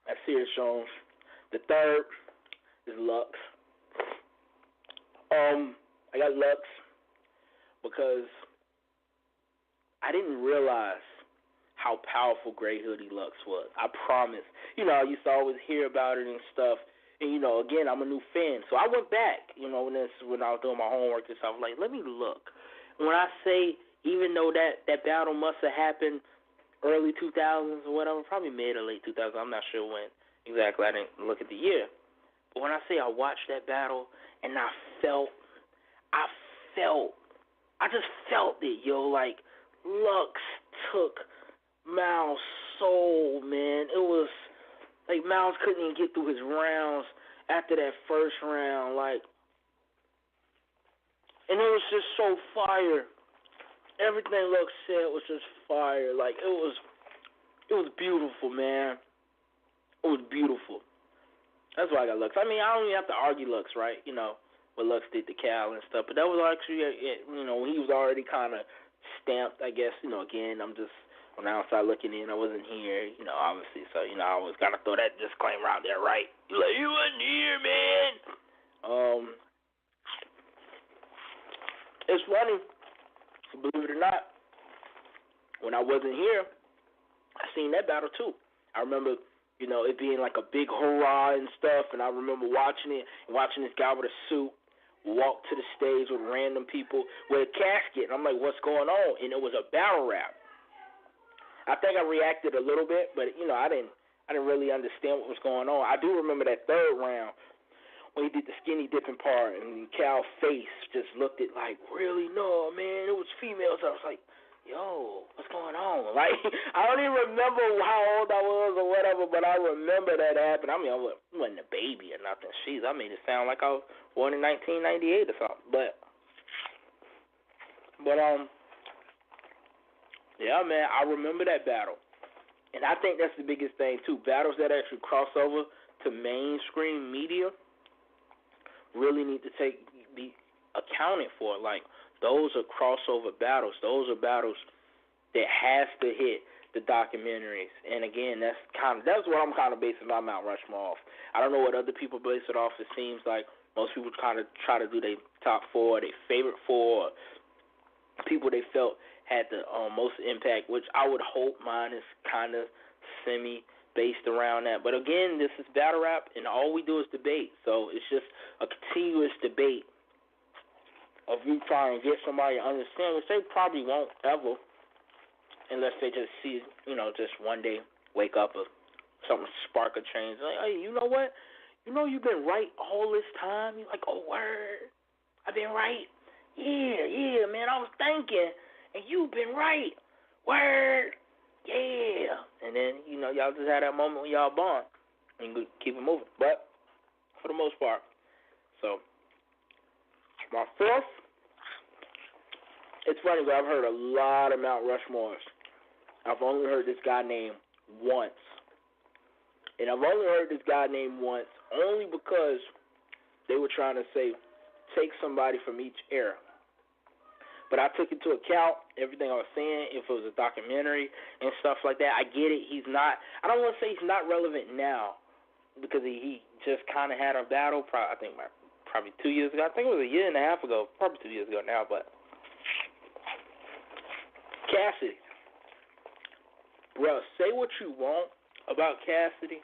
That's Serius Jones. The third is Lux. I got Lux because I didn't realize how powerful Grey Hoodie Lux was. I promise. I used to always hear about it and stuff. And, again, I'm a new fan. So I went back, when I was doing my homework and stuff, like, let me look. When I say, even though that battle must have happened early 2000s or whatever, probably mid or late 2000s, I'm not sure when exactly. I didn't look at the year. But when I say I watched that battle and I just felt it, yo, like, Lux took Miles' soul, man. It was like Miles couldn't even get through his rounds after that first round, like, and it was just so fire. Everything Lux said was just fire. Like, it was beautiful, man. It was beautiful. That's why I got Lux. I mean, I don't even have to argue Lux, right? What Lux did to Cal and stuff, but that was actually, when he was already kind of stamped, I guess. Again, I'm just on the outside looking in. I wasn't here, obviously. So, I always got to throw that disclaimer out there, right? Like, you wasn't here, man. It's funny, believe it or not, when I wasn't here, I seen that battle too. I remember, it being like a big hurrah and stuff, and I remember watching it and watching this guy with a suit walk to the stage with random people with a casket, and I'm like, what's going on? And it was a battle rap. I think I reacted a little bit, but I didn't really understand what was going on. I do remember that third round when he did the skinny dipping part, and Cal's face just looked at like, really? No, man, it was females. I was like, yo, what's going on? Like, I don't even remember how old I was or whatever, but I remember that happened. I mean, I wasn't a baby or nothing. Jeez, I made it sound like I was born in 1998 or something. But yeah, man, I remember that battle. And I think that's the biggest thing, too. Battles that actually cross over to mainstream media really need to be accounted for. Like, those are crossover battles. Those are battles that has to hit the documentaries. And again, that's what I'm kind of basing my Mount Rushmore off. I don't know what other people base it off. It seems like most people kind of try to do their top 4, their favorite 4, people they felt had the most impact, which I would hope mine is kind of semi-based around that. But again, this is battle rap, and all we do is debate. So it's just a continuous debate of you trying to get somebody to understand, which they probably won't ever, unless they just see, just one day wake up or something spark a change. Like, hey, you know what? You know you've been right all this time? You're like, oh, word. I've been right? Yeah, man, I was thinking, and you've been right. Word. Yeah. And then, y'all just had that moment when y'all bond and you keep it moving. But for the most part, so my 4th, it's funny, but I've heard a lot of Mount Rushmores. I've only heard this guy named once. And I've only heard this guy named once only because they were trying to say, take somebody from each era. But I took into account everything I was saying, if it was a documentary and stuff like that. I get it. I don't want to say he's not relevant now because he just kind of had a battle, I think probably 2 years ago. I think it was a year and a half ago, probably 2 years ago now, but Cassidy. Bro, say what you want about Cassidy.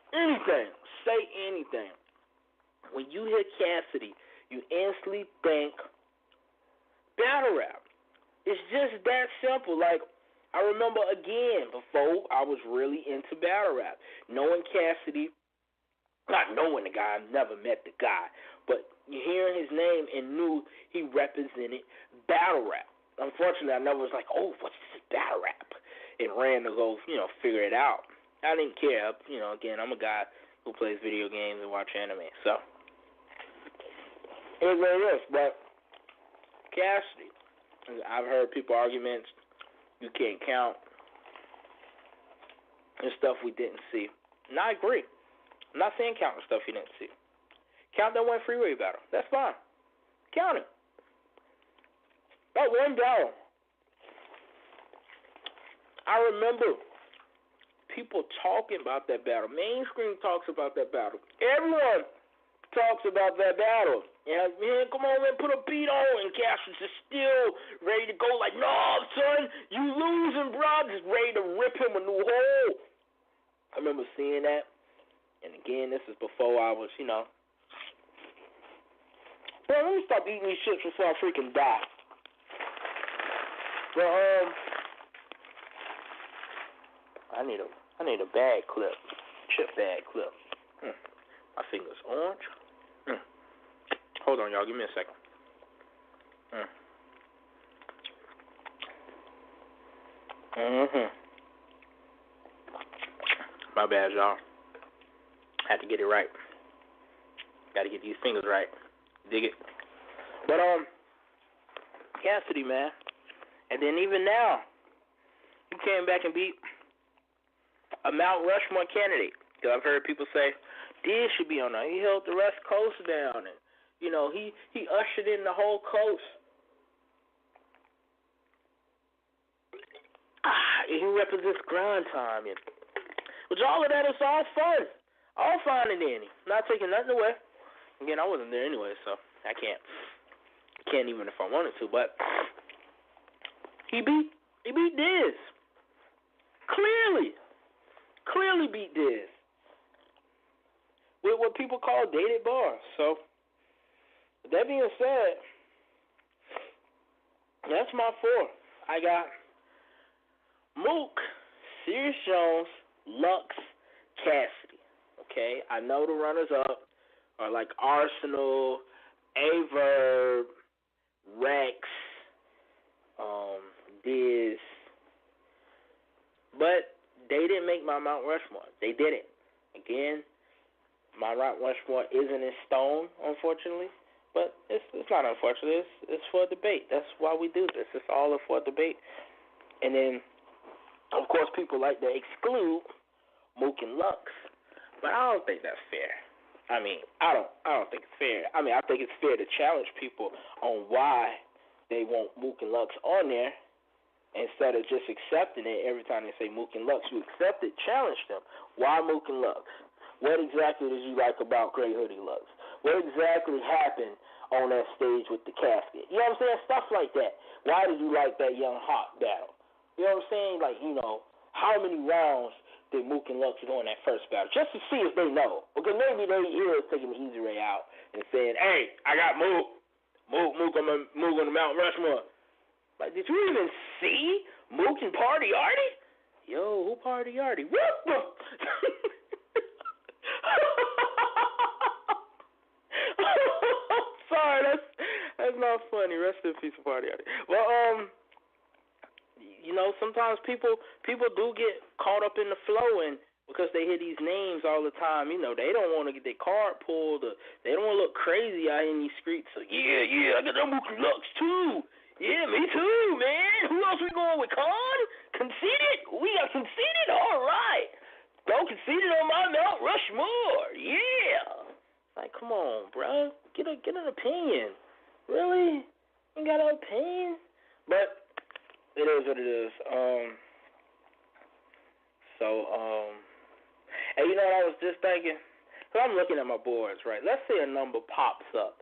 Anything. Say anything. When you hear Cassidy, you instantly think battle rap. It's just that simple. Like, I remember, again, before I was really into battle rap, knowing Cassidy, not knowing the guy, I've never met the guy, but hearing his name and knew he represented battle rap. Unfortunately, I never was like, oh, what's this battle rap? And ran to go, figure it out. I didn't care. Again, I'm a guy who plays video games and watch anime. So, it really is. But Cassidy, I've heard people arguments, you can't count, and stuff we didn't see. And I agree. I'm not saying count the stuff you didn't see. Count that one freeway battle. That's fine. Count it. That one battle. I remember people talking about that battle. Mainstream talks about that battle. Everyone talks about that battle. And man, come on, man, put a beat on. And Cash was just still ready to go. Like, no, son, you losing, bro. Just ready to rip him a new hole. I remember seeing that. And again, this is before I was, Man, let me stop eating these shits before I freaking die. But I need a bag clip, chip bag clip. My finger's orange. Hold on, y'all. Give me a second. My bad, y'all. Had to get it right. Got to get these fingers right. Dig it. But Cassidy, man. And then even now, he came back and beat a Mount Rushmore candidate. Because I've heard people say, Diz should be on there. He held the West Coast down. And, he ushered in the whole coast. And he represents grind time. Which all of that is all fun. All fine and dandy. Not taking nothing away. Again, I wasn't there anyway, so I can't even if I wanted to. But he beat Diz. Clearly beat Diz. With what people call dated bars. So, with that being said, that's my 4. I got Mook, Serius Jones, Lux, Cassidy. Okay? I know the runners-up are like Arsenal, Averb, Rex, Diz. But they didn't make my Mount Rushmore. They didn't. Again, my Mount Rushmore isn't in stone, unfortunately. But it's not unfortunate. It's for debate. That's why we do this. It's all for debate. And then, of course, people like to exclude Mook and Lux. But I don't think that's fair. I mean, I don't think it's fair. I mean, I think it's fair to challenge people on why they want Mook and Lux on there instead of just accepting it every time they say Mook and Lux. You accept it, challenge them. Why Mook and Lux? What exactly did you like about Grey Hoodie Lux? What exactly happened on that stage with the casket? You know what I'm saying? Stuff like that. Why did you like that Young Hawk battle? You know what I'm saying? Like, how many rounds did Mook and Lux go in that first battle? Just to see if they know. Because maybe they hear us taking the easy way out and saying, hey, I got Mook on the Mount Rushmore. Like, did you even see Mook and Party Artie? Yo, who Party Artie? Whoop! Sorry, that's not funny. Rest in peace, Party Artie. Well, sometimes people do get caught up in the flow, and because they hear these names all the time, they don't want to get their card pulled, or they don't want to look crazy out in these streets. So yeah, I got them Mook and Lux too. Yeah, me too, man. Who else we going with? Con? Conceited? We got Conceited? All right. Go Conceited on my Mount Rushmore. Yeah. Like, come on, bro. Get an opinion. Really? You got an opinion? But it is what it is. And you know what I was just thinking? Because I'm looking at my boards, right? Let's say a number pops up.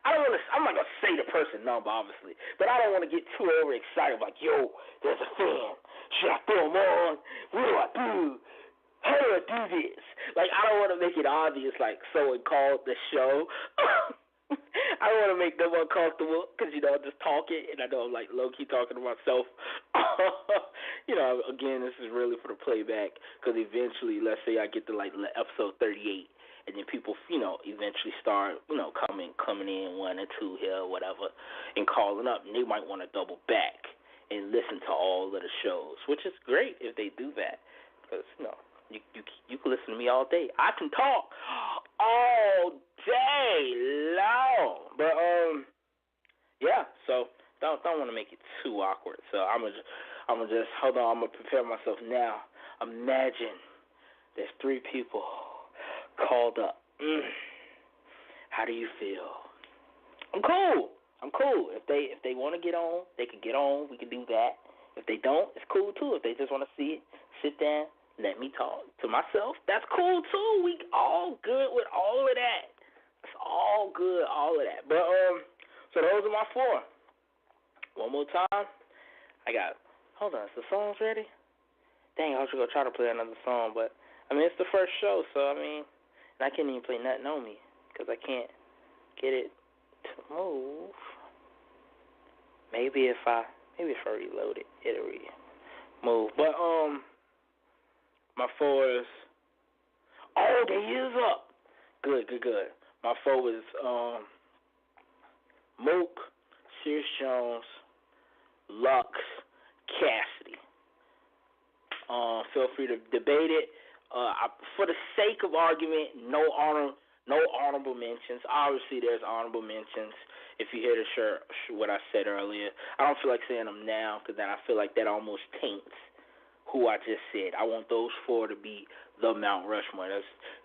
I'm not going to say the person number, obviously, but I don't want to get too overexcited, like, yo, there's a fan. Should I throw him on? What do I do? How do I do this? Like, I don't want to make it obvious, like someone called the show. I don't want to make them uncomfortable because, I'm just talking, and I know I'm, like, low-key talking to myself. Again, this is really for the playback because eventually, let's say I get to, like, episode 38, and then people, eventually start, coming in 1 or 2 here or whatever and calling up, and they might want to double back and listen to all of the shows, which is great if they do that because, you can listen to me all day. I can talk all day long. But, so don't want to make it too awkward. So I'm gonna just, hold on, I'm going to prepare myself now. Imagine there's 3 people called up. How do you feel? I'm cool. If they want to get on, they can get on. We can do that. If they don't, it's cool too. If they just want to see it, sit down, let me talk to myself, that's cool too. We all good with all of that. It's all good, all of that. But so those are my 4. One more time. Hold on, is the songs ready? Dang, I was going to try to play another song, but it's the first show, so and I can't even play Nothing on Me because I can't get it to move. Maybe if I reload it, it'll move. But my 4 is, they is up. Good. My 4 is Mook, Serius Jones, Lux, Cassidy. Feel free to debate it. For the sake of argument, no honorable mentions. Obviously, there's honorable mentions. If you hear what I said earlier, I don't feel like saying them now because then I feel like that almost taints who I just said. I want those 4 to be the Mount Rushmore.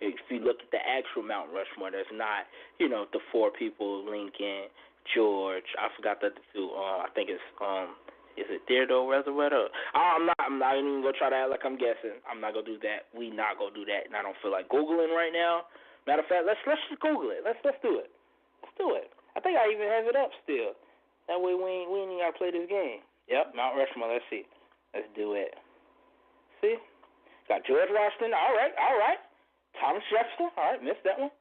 If you look at the actual Mount Rushmore, there's not, the 4 people, Lincoln, George. I forgot the 2. I think it's is it Theodore Roosevelt? I'm not even gonna try to act like I'm guessing. I'm not gonna do that. We not gonna do that, and I don't feel like Googling right now. Matter of fact, let's just Google it. Let's do it. Let's do it. I think I even have it up still. That way we ain't even gotta play this game. Yep, Mount Rushmore. Let's see. Let's do it. See, got George Washington. All right. Thomas Jefferson. All right, missed that one.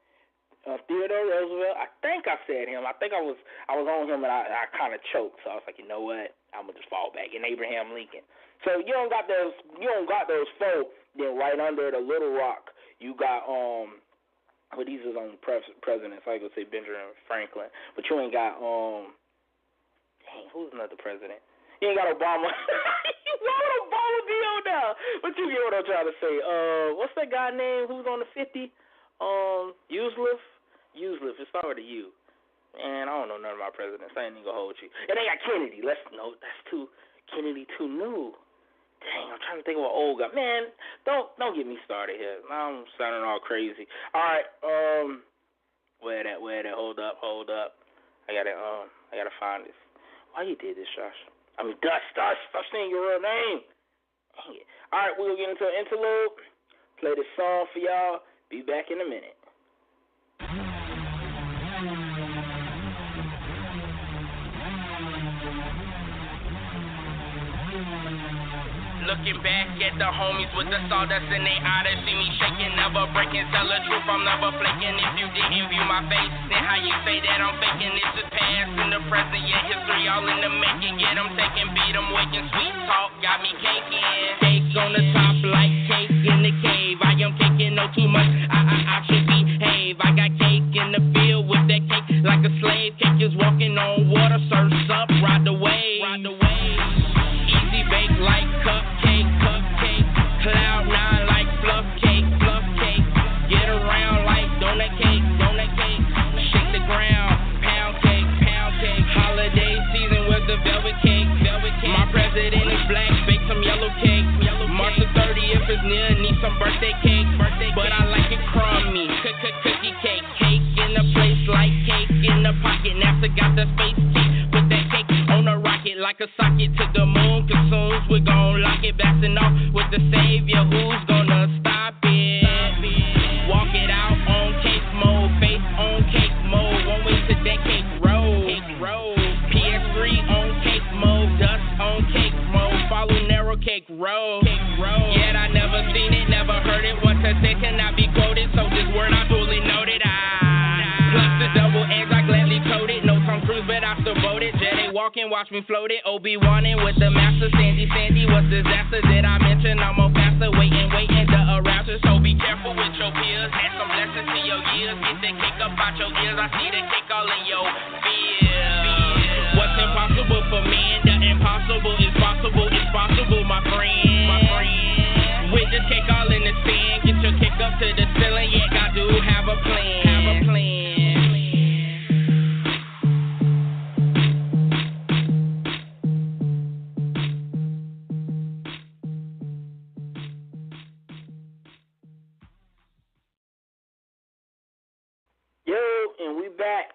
Theodore Roosevelt. I think I said him. I think I was on him and I kind of choked. So I was like, you know what? I'm gonna just fall back. And Abraham Lincoln. So you don't got those 4. Then right under the Little Rock, you got these is on presidents. I was gonna say Benjamin Franklin, but you ain't got who's another president? You ain't got Obama. Why would Obama be on now? But you get what I'm trying to say. What's that guy name who's on the 50? Useless. It started with a U. Man, I don't know none of my presidents. I ain't even gonna hold you. And they got Kennedy. That's too Kennedy too new. Dang, I'm trying to think of an old guy. Man, don't get me started here. I'm sounding all crazy. All right, where that? Hold up. I gotta find this. Why you did this, Josh? I mean, Dust. Stop saying your real name. Dang it. All right, we'll get into an interlude. Play this song for y'all. Be back in a minute. Looking back at the homies with the sawdust in their eye, they see me shaking, never breaking, tell the truth, I'm never flaking. If you didn't view my face, then how you say that I'm faking? It's the past and the present, yeah, history all in the making. Get them taking, beat them waking, sweet talk, got me caking. Cake on the top like cake in the cave. I am caking, no too much, I should behave. I got cake in the field with that cake like a slave. Cake is walking on water, surfs up, ride the wave. Easy bake like cupcake. Cloud nine like fluff cake. Get around like donut cake. Shake the ground, pound cake. Holiday season with the velvet cake. My president is black, bake some yellow cake. March the 30th is near, need some birthday cake. But I like it crummy, cookie cake. Cake in the place like cake in the pocket. NASA got the space cake, put that cake on a rocket like a socket to the moon. Consumes, we're gon' lock it, blasting off with the savior. Who's gonna stop it? Walk it out on cake mode, face on cake mode. One way to that cake road. PS3 on cake mode, dust on cake mode. Follow narrow cake road. Yet I never seen it, never heard it. Once I said cannot be quoted, so this word I duly noted. Plus the double eggs, I gladly told it. No Tom Cruise, but I still voted. Jetty walking, watch me float it. Obi-Wan with the master. Sandy, what's disaster? Did I mention I'm more faster? Waiting, the raptor. So be careful with your peers. Add some blessings to your years. Get the cake up out your ears. I see the cake all in your fears. What's impossible for man? The impossible is possible. It's possible, my friend. With the cake all in the stand. Get your cake up to the ceiling. Yeah, I do have a plan. And we back.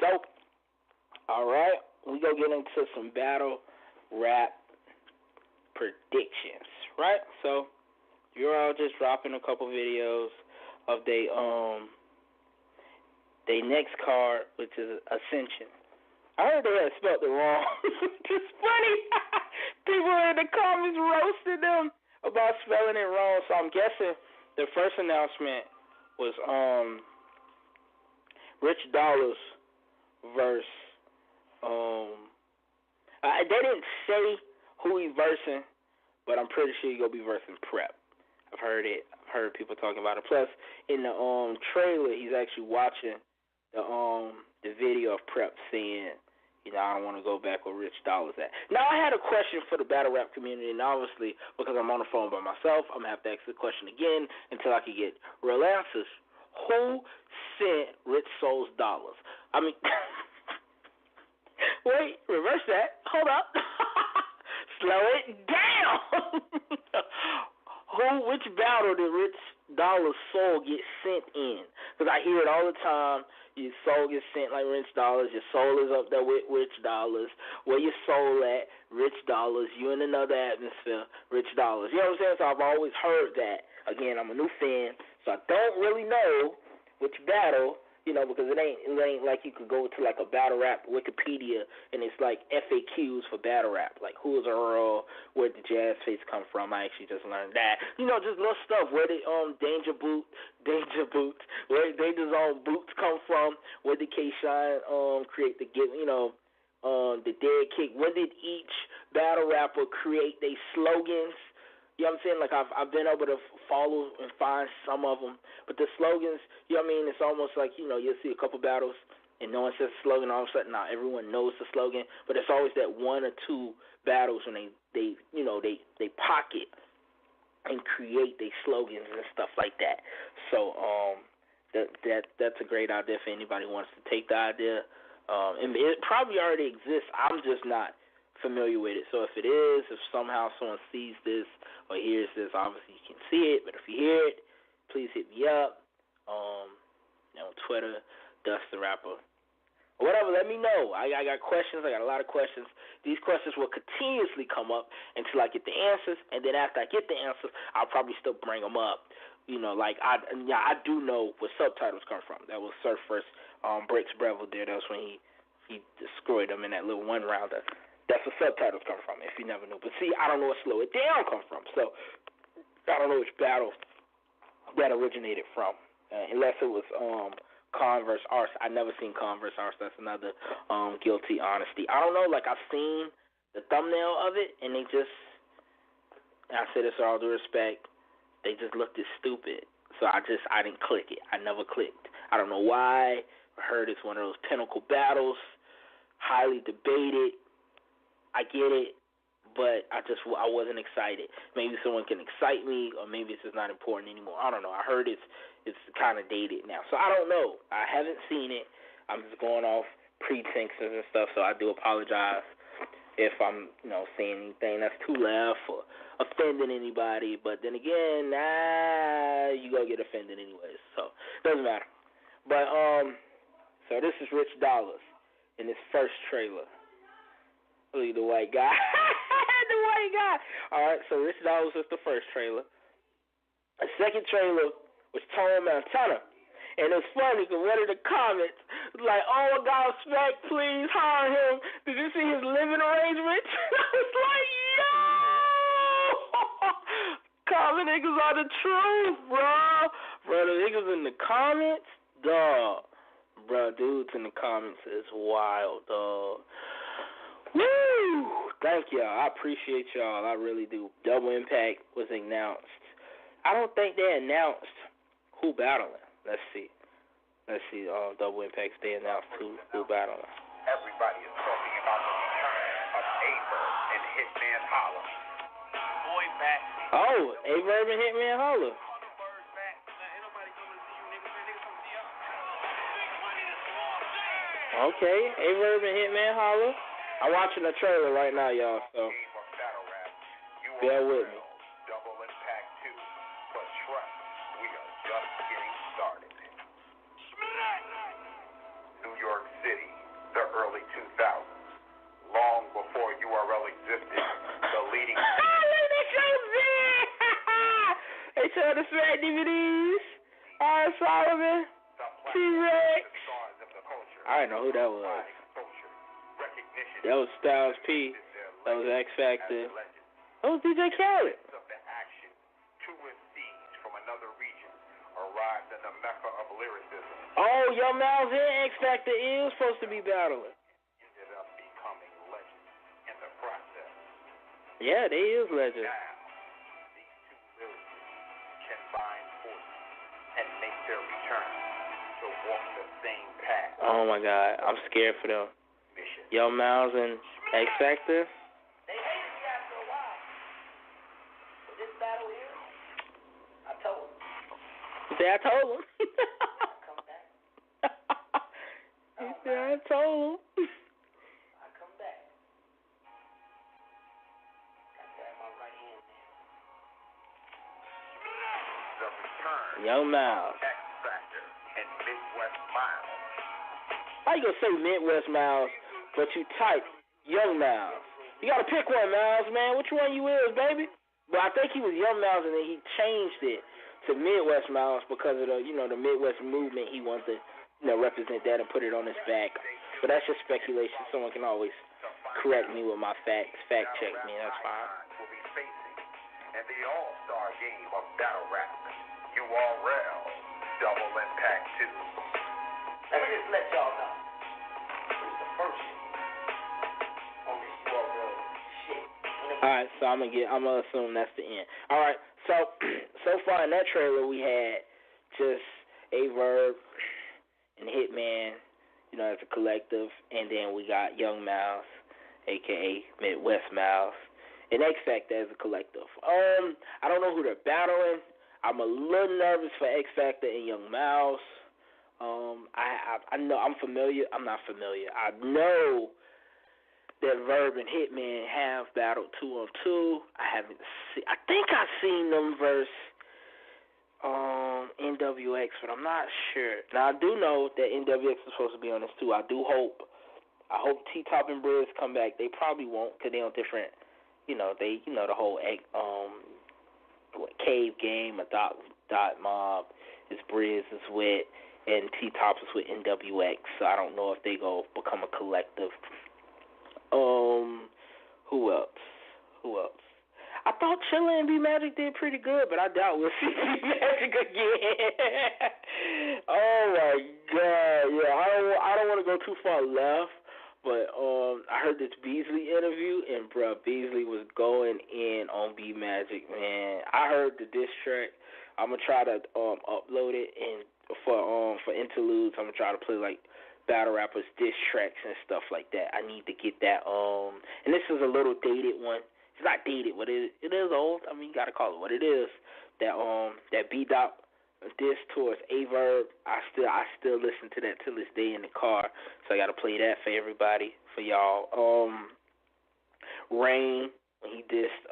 So, all right, we go get into some battle rap predictions, right? So, you're all just dropping a couple videos of they next card, which is Ascension. I heard they had spelled it wrong. It's funny. People in the comments roasted them about spelling it wrong. So I'm guessing the first announcement was Rich Dollars verse. They didn't say who he versing, but I'm pretty sure he gonna be versing Prep. I've heard it. I've heard people talking about it. Plus, in the trailer, he's actually watching the video of Prep saying, I don't want to go back where Rich Dollars at. Now, I had a question for the battle rap community, and obviously, because I'm on the phone by myself, I'm going to have to ask the question again until I can get real answers. Who sent Rich Soul's dollars? I mean, wait, reverse that. Hold up. Slow it down. Which battle did Rich Dollars' soul get sent in? Because I hear it all the time. Your soul gets sent like Rich Dollars. Your soul is up there with Rich Dollars. Where your soul at? Rich Dollars. You in another atmosphere. Rich Dollars. You know what I'm saying? So I've always heard that. Again, I'm a new fan, so I don't really know which battle, because it ain't like you could go to like a battle rap Wikipedia and it's like FAQs for battle rap. Like who is Earl? Where did Jazz Face come from? I actually just learned that. Just little stuff. Where did Danger Boots, where Danger's own boots come from? Where did K-Shine create the the dead kick? When did each battle rapper create their slogans? You know what I'm saying? Like, I've been able to follow and find some of them. But the slogans, you know what I mean? It's almost like, you'll see a couple battles and no one says the slogan. All of a sudden, now everyone knows the slogan. But it's always that one or two battles when they pocket and create their slogans and stuff like that. So that's a great idea for anybody who wants to take the idea. And it probably already exists. I'm just not familiar with it. So if it is, if somehow someone sees this or hears this, obviously you can see it. But if you hear it, please hit me up on Twitter, DustDaRapper. Or whatever, let me know. I got questions. I got a lot of questions. These questions will continuously come up until I get the answers, and then after I get the answers, I'll probably still bring them up. You know, like I do know where subtitles come from. That was Surf First Breaks Breville there. That was when he destroyed them in that little one rounder. That's where subtitles come from, if you never knew. But see, I don't know where Slow It Down come from. So I don't know which battle that originated from, unless it was Converse Arts. I never seen Converse Arts. That's another guilty honesty. I don't know. Like, I've seen the thumbnail of it, and they just, I say this with all due respect, they just looked as stupid. So I didn't click it. I never clicked. I don't know why. I heard it's one of those pinnacle battles, highly debated. I get it, but I wasn't excited. Maybe someone can excite me, or maybe it's just not important anymore. I don't know. I heard it's kind of dated now. So I don't know. I haven't seen it. I'm just going off pretenses and stuff, so I do apologize if I'm, saying anything that's too left or offending anybody. But then again, you going to get offended anyways, so it doesn't matter. But, so this is Rich Dollars in his first trailer. Look at the white guy. The white guy. All right, so Rich Dollars was the first trailer. The second trailer was Tone Montana. And it's funny because one of the comments was like, oh my God, Spec, please hire him. Did you see his living arrangements? I was like, yo! Comment niggas are the truth, bro. Bro, the niggas in the comments, dog. Bro, dudes in the comments is wild, dog. Woo! Thank y'all. I appreciate y'all. I really do. Double Impact was announced. I don't think they announced who battling. Let's see. Double Impacts, they announced who battling. Everybody is talking about the return of Averb and Hitman Holla. Boy back. Oh, Averb and Hitman Holla. Okay, Averb and Hitman Holla. I'm watching the trailer right now, y'all, so bear with me. Double Impact 2, but trust, we are just getting started. New York City, the early 2000s, long before URL existed, the leading... They showed the Smack DVDs. R. Solomon, T-Rex. I didn't know who that was. That was Styles P. That was X Factor. That was DJ Khaled. Oh, Young Miles and X Factor is supposed to be battling. Yeah, they is legends. Oh my God, I'm scared for them. Young Miles and X Factor. They hated me after a while. But this battle here, I told him. You say I told him? I'll come back. You said I told him. I'll come back. Got that in my right hand now. Young Miles. X Factor and Midwest Miles. How you gonna say Midwest Miles, but you type Young Miles? You gotta pick one, Miles, man. Which one you is, baby? But I think he was Young Miles, and then he changed it to Midwest Miles because of the, the Midwest movement. He wanted to, represent that and put it on his back. But that's just speculation. Someone can always correct me with my facts. Fact check me. That's fine. Will be facing in the all-star game of battle rap, URL Double Impact 2. Let me just let y'all know. It's the first on this URL shit. Alright, so I'm gonna assume that's the end. Alright, so far in that trailer we had just Averb and Hitman, as a collective, and then we got Young Miles, aka Midwest Miles, and X Factor as a collective. I don't know who they're battling. I'm a little nervous for X Factor and Young Miles. I know I'm familiar. I'm not familiar. I know that Verb and Hitman have battled 2-on-2. I think I've seen them verse NWX, but I'm not sure. Now I do know that NWX is supposed to be on this too. I hope T-Top and Briz come back. They probably won't because they on different, the whole Cave Game, a Dot Mob is Briz is with, and T-Top is with NWX. So I don't know if they go become a collective. Who else? I thought Chilla and B-Magic did pretty good, but I doubt we'll see B-Magic again. Oh, my God. Yeah, I don't want to go too far left, but I heard this Beasley interview, and, bro, Beasley was going in on B-Magic, man. I heard the diss track. I'm going to try to upload it, and for interludes, I'm going to try to play, like, battle rappers diss tracks and stuff like that. I need to get that. And this is a little dated one. It's not dated, but it is old. I mean, you got to call it what it is. That B-Dot diss towards A-Verb, I still listen to that till this day in the car. So I got to play that for everybody, for y'all. Rain, when he dissed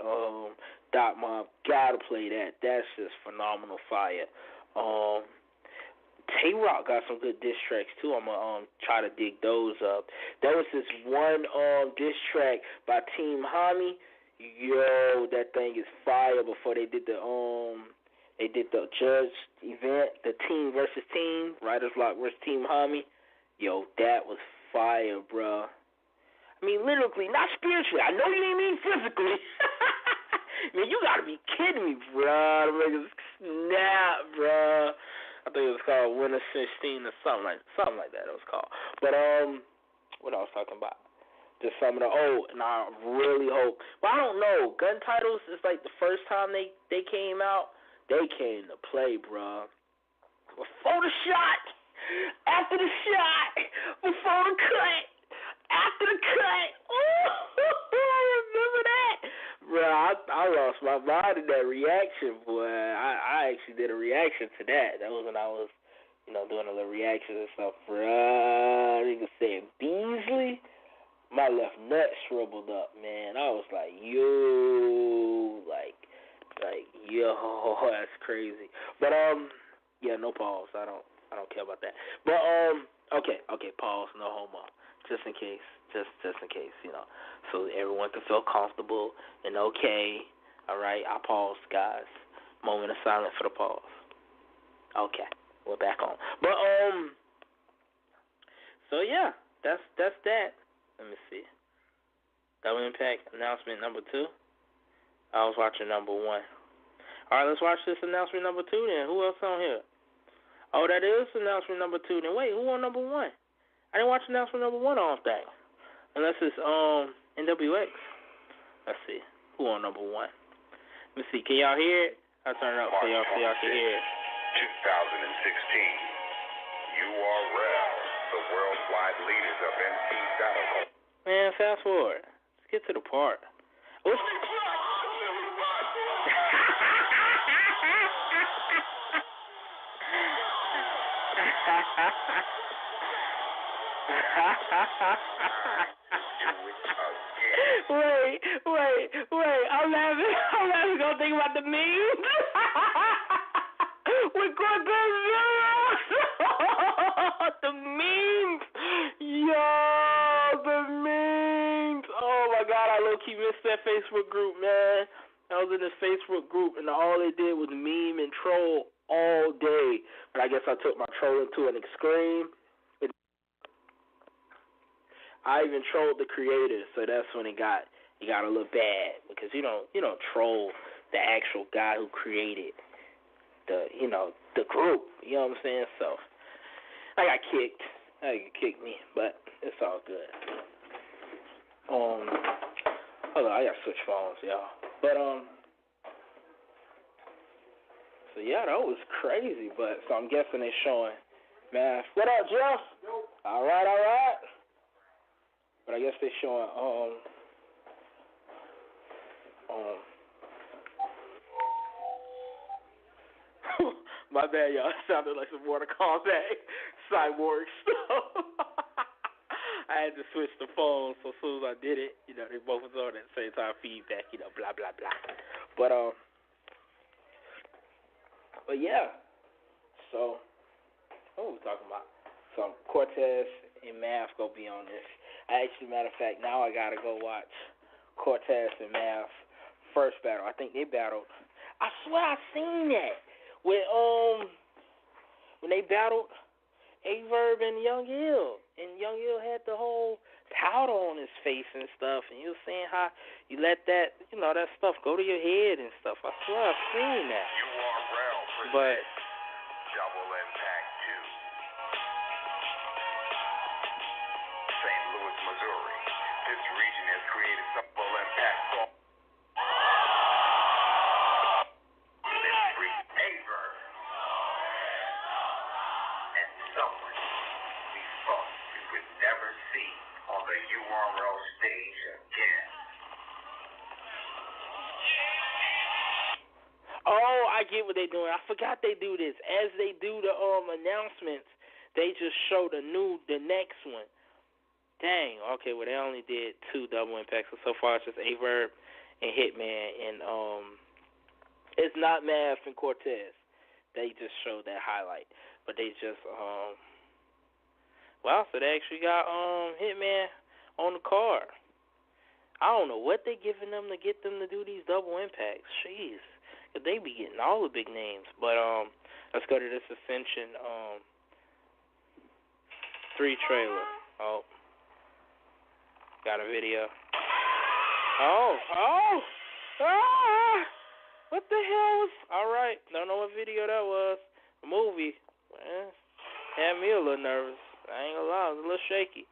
Dot Mob, got to play that. That's just phenomenal fire. Tay-Rock got some good diss tracks, too. I'm going to try to dig those up. There was this one diss track by Team Hami. Yo, that thing is fire. Before they did the judge event, the team versus team, Writer's Block versus Team Hami. Yo, that was fire, bro. I mean, literally, not spiritually. I know you didn't mean physically. Man, you gotta be kidding me, bro. Snap, bro. I think it was called Winter 16 or something like that it was called. But what I was talking about? Just some of the and I really hope. But I don't know. Gun Titles is like the first time they came out. They came to play, bro. Before the shot, after the shot, before the cut, after the cut. Ooh, I remember that. Bro, I lost my mind in that reaction, boy. I actually did a reaction to that. That was when I was, doing a little reaction and stuff. Bro, nigga said Beasley. My left nut shriveled up, man. I was like, yo, yo, that's crazy. But yeah, no pause. I don't care about that. But okay, pause, no homo, just in case. Just in case, so everyone can feel comfortable and okay. All right, I paused, guys. Moment of silence for the pause. Okay, we're back on. But so yeah, that's that. Let me see. Double Impact announcement number 2. I was watching number 1. All right, let's watch this announcement number 2 then. Who else on here? Oh, that is announcement number 2. Then wait, who on number 1? I didn't watch announcement number 1 on thing. Unless it's NWX. Let's see. Who on number 1? Let me see. Can y'all hear it? I'll turn it up so y'all can hear it. 2016. URL, the worldwide leaders of MC battle. Man, fast forward. Let's get to the part. What's Wait. I'm laughing. Gonna think about the memes. With the memes. Yo, the memes. Oh my God, I low-key missed that Facebook group, man. I was in this Facebook group, and all they did was meme and troll all day. But I guess I took my trolling to an extreme. I even trolled the creators, so that's when it got a little bad, because you don't troll the actual guy who created the group. You know what I'm saying? So I got kicked. They kicked me, but it's all good. Hold on, I gotta switch phones, y'all. But so yeah, that was crazy. But so I'm guessing they're showing math. What up, Jeff? All right. But I guess they're showing my bad, y'all. It sounded like some Mortal Kombat cyborg stuff. I I had to switch the phones, so as soon as I did it, they both was on at the same time, feedback, blah, blah, blah. But yeah. So, what were we talking about? So, Cortez and Math gonna be on this. Actually, matter of fact, now I gotta go watch Cortez and Math first battle. I think they battled. I swear I seen that when they battled A-Verb and Young Ill. And Young Ill had the whole powder on his face and stuff, and he was saying how you let that, that stuff go to your head and stuff. I swear I've seen that. But Double Impact 2. St. Louis, Missouri. This region has created Double Impact song. Oh, I get what they're doing. I forgot they do this. As they do the announcements, they just show the next one. Dang. Okay, well they only did 2 double impacts. So far it's just A-Verb and Hitman, and it's not Math and Cortez. They just showed that highlight, but they just so they actually got Hitman on the card. I don't know what they giving them to get them to do these double impacts. Jeez. They be getting all the big names. But let's go to this Ascension 3 trailer. Oh. Got a video. What the hell was... Alright, don't know what video that was. A movie. Man, had me a little nervous. I ain't gonna lie, I was a little shaky.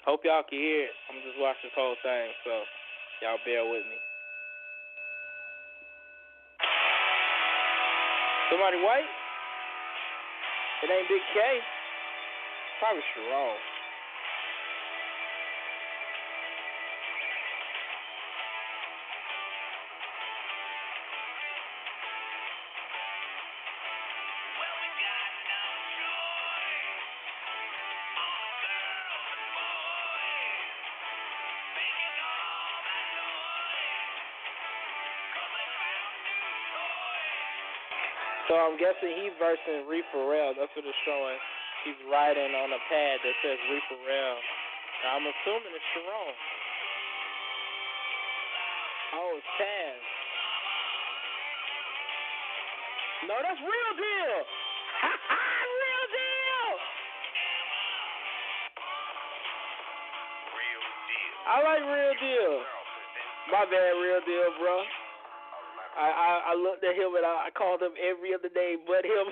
Hope y'all can hear it. I'm just watching this whole thing, so y'all bear with me. Somebody white? It ain't Big K. Probably Sharon. So I'm guessing he versing Reefer Rail. That's what it's showing. He's riding on a pad that says Reefer Rail. Now, I'm assuming it's Sharon. Oh, it's Taz. No, that's Real Deal. Real Deal. I like Real Deal. My bad, Real Deal, bro. I looked at him and I called him every other name but him.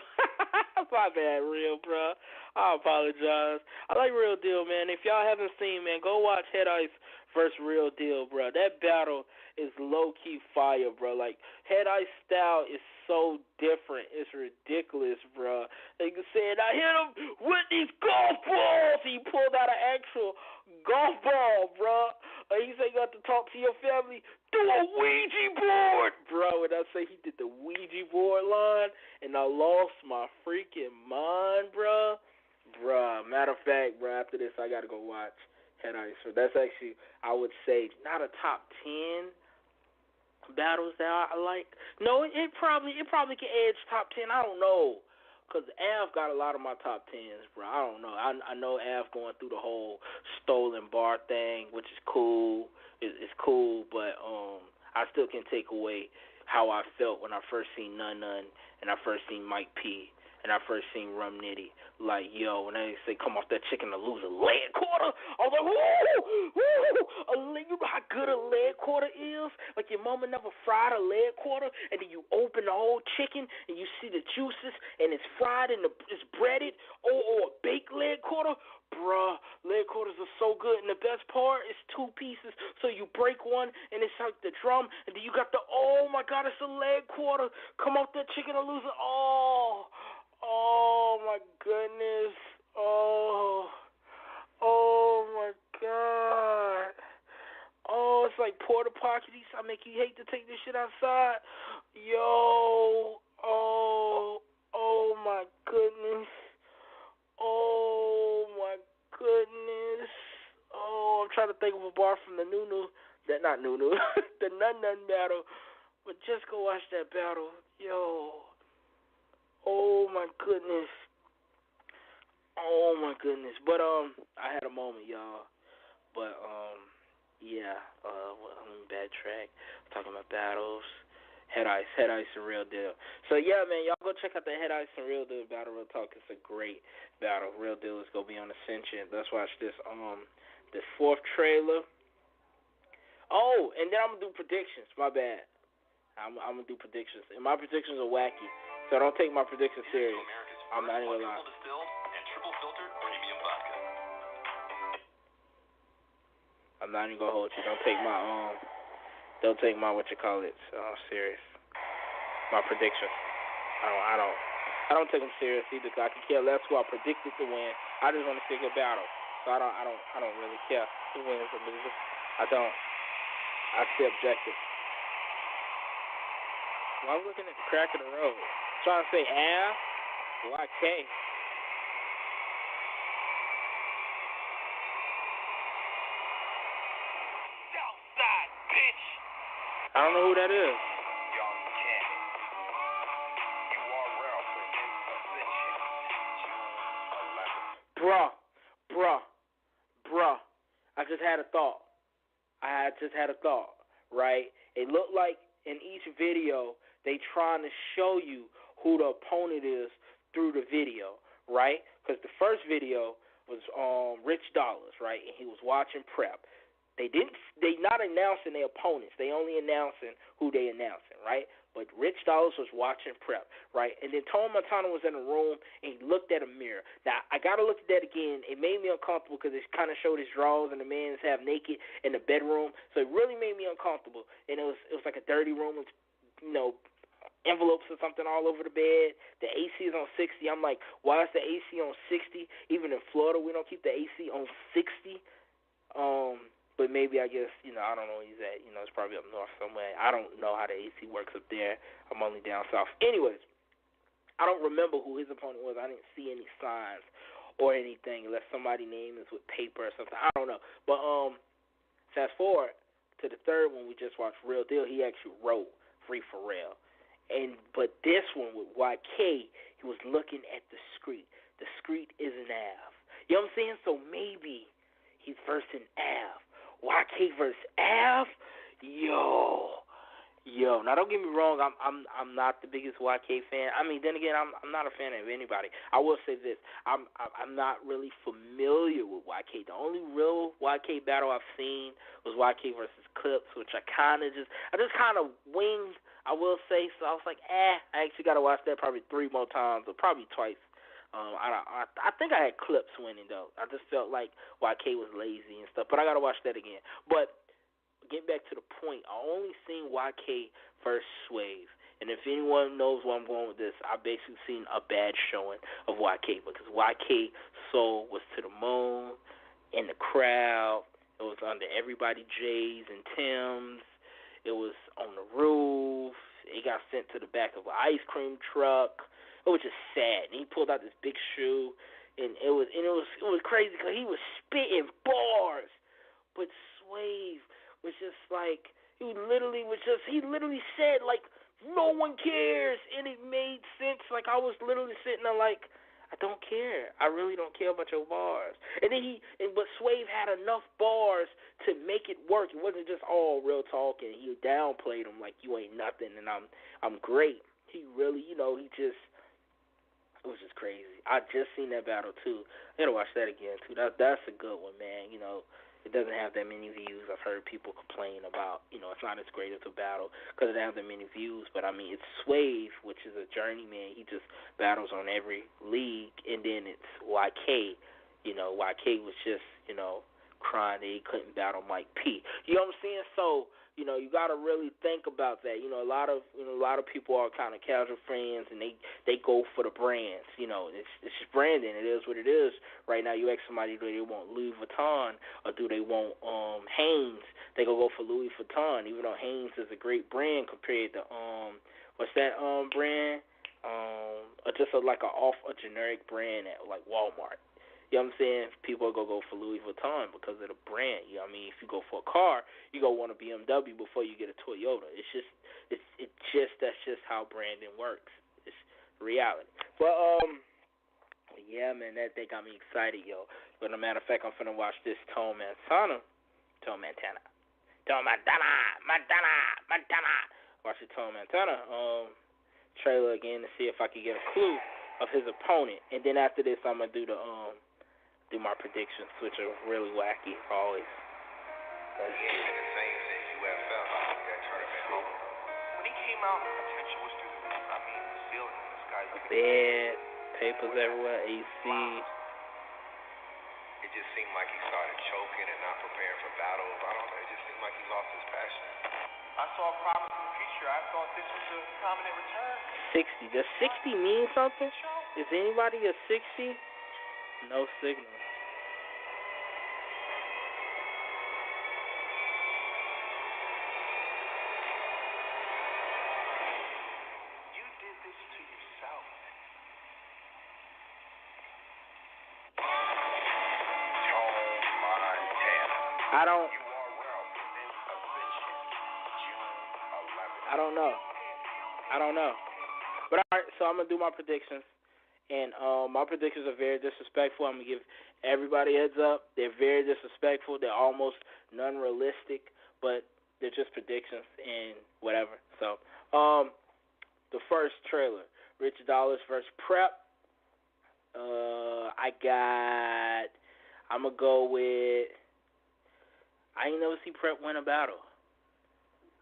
My bad, Real, bro. I apologize. I like Real Deal, man. If y'all haven't seen, man, go watch Head Ice versus Real Deal, bro. That battle is low-key fire, bro. Like, Head Ice style is so different. It's ridiculous, bro. Like you said, I hit him with these golf balls. He pulled out an actual golf ball, bro. He said you got to talk to your family through a Ouija board, bro. And I say he did the Ouija board line, and I lost my freaking mind, bro. Bruh, matter of fact, bro, after this, I got to go watch Head Ice. So that's actually, I would say, not a top 10 battles that I like. No, it probably can edge top 10. I don't know. Because Av got a lot of my top 10s, bro. I don't know. I know Av going through the whole stolen bar thing, which is cool. It's cool, but I still can take away how I felt when I first seen Nun and I first seen Mike P. And I first seen Rum Nitty. Like, yo, when they say come off that chicken to lose a leg quarter, I was like, you know how good a leg quarter is? Like, your mama never fried a leg quarter, and then you open the whole chicken, and you see the juices, and it's fried and it's breaded, or a baked leg quarter. Bruh, leg quarters are so good, and the best part is 2 pieces. So you break one, and it's like the drum, and then you got the, oh my God, it's a leg quarter. Come off that chicken to lose it. Oh my goodness. Oh my God. Oh, it's like porta potties. I make you hate to take this shit outside. Yo. Oh my goodness. Oh my goodness. I'm trying to think of a bar from the the Nun battle. But just go watch that battle. Yo. Oh my goodness. But I had a moment, y'all. But yeah, let me backtrack. Talking about battles. Head Ice and Real Deal. So yeah, man, y'all go check out the Head Ice and Real Deal battle. Real talk, it's a great battle. Real Deal is gonna be on Ascension. Let's watch this fourth trailer. Oh, and then I'm gonna do predictions. My bad. I'm gonna do predictions, and my predictions are wacky, so don't take my predictions serious. I'm not even gonna lie. I'm not even gonna hold you. Don't take my what you call it serious. My predictions. I don't take them serious either. Cause I can care less who I predicted to win. I just want to see a good battle. So I don't really care who wins or loses. I don't. I stay objective. Well, I'm looking at the crack of the road. Trying to say Av, YK. Southside, bitch. I don't know who that is. Bruh. I just had a thought. Right? It looked like in each video they trying to show you who the opponent is through the video, right? Because the first video was Rich Dollars, right? And he was watching Prep. They not announcing their opponents. They only announcing who they announcing, right? But Rich Dollars was watching Prep, right? And then Tone Montana was in the room and he looked at a mirror. Now I gotta look at that again. It made me uncomfortable because it kind of showed his drawers and the man's half naked in the bedroom. So it really made me uncomfortable. And it was like a dirty room with, envelopes or something all over the bed. The AC is on 60. I'm like, why is the AC on 60? Even in Florida, we don't keep the AC on 60. But maybe I guess, I don't know where he's at. It's probably up north somewhere. I don't know how the AC works up there. I'm only down south. Anyways, I don't remember who his opponent was. I didn't see any signs or anything unless somebody's name is with paper or something. I don't know. But fast forward to the third one we just watched, Real Deal. He actually wrote Free for Real. But this one with YK, he was looking at the street. The street is an Av. You know what I'm saying? So maybe he's versing Av. YK versus Av? Yo. Now don't get me wrong, I'm not the biggest YK fan. I mean, then again, I'm not a fan of anybody. I will say this, I'm not really familiar with YK. The only real YK battle I've seen was YK versus Clips, which I just kind of winged, I will say. So I was like, I actually got to watch that probably 3 more times, or probably twice. I think I had Clips winning, though. I just felt like YK was lazy and stuff, but I got to watch that again. But getting back to the point, I only seen YK versus Swave. And if anyone knows where I'm going with this, I basically seen a bad showing of YK, because YK soul was to the moon, in the crowd. It was under everybody J's and Tim's. It was on the roof. It got sent to the back of an ice cream truck. It was just sad. And he pulled out this big shoe, and it was crazy because he was spitting bars. But Swave was just like, he literally said, like, no one cares, and it made sense. Like, I was literally sitting there like, I don't care. I really don't care about your bars. And then but Swave had enough bars to make it work. It wasn't just all real talk, and he downplayed him like, you ain't nothing, and I'm great. He really, it was just crazy. I just seen that battle too. I gotta watch that again too. That's a good one, man. It doesn't have that many views. I've heard people complain about, it's not as great as a battle because it doesn't have that many views. But I mean, it's Swave, which is a journeyman. He just battles on every league, and then it's YK. YK was just, crying that he couldn't battle Mike P. You know what I'm saying? So, you got to really think about that. A lot of people are kind of casual fans, and they go for the brands. It's just branding. It is what it is. Right now, you ask somebody, do they want Louis Vuitton or do they want Hanes? They go for Louis Vuitton, even though Hanes is a great brand compared to what's that brand? Just like a generic brand at like Walmart. You know what I'm saying? People are going to go for Louis Vuitton because of the brand. You know what I mean? If you go for a car, you going to want a BMW before you get a Toyota. That's just how branding works. It's reality. But, yeah, man, that got me excited, yo. But as a matter of fact, I'm finna watch this Tone Montana. Watch the Tone Montana trailer again to see if I can get a clue of his opponent. And then after this, I'm gonna do my predictions, which are really wacky always. Let's see. The same since UFL, that tournament. When he came out, the potential was through the roof. I mean, the ceiling in the sky. Bed, papers everywhere, AC. It just seemed like he started choking and not preparing for battles. I don't know. It just seemed like he lost his passion. I saw a promise in the future. I thought this was a prominent return. 60. Does 60 mean something? Is anybody a 60? No signal. You did this to yourself. I don't know. But all right, so I'm gonna do my predictions, and my predictions are very disrespectful. I'm gonna give everybody a heads up. They're very disrespectful. They're almost non-realistic, but they're just predictions and whatever. So, the first trailer, Rich Dollars versus Prep. I'm gonna go with. I ain't never seen Prep win a battle.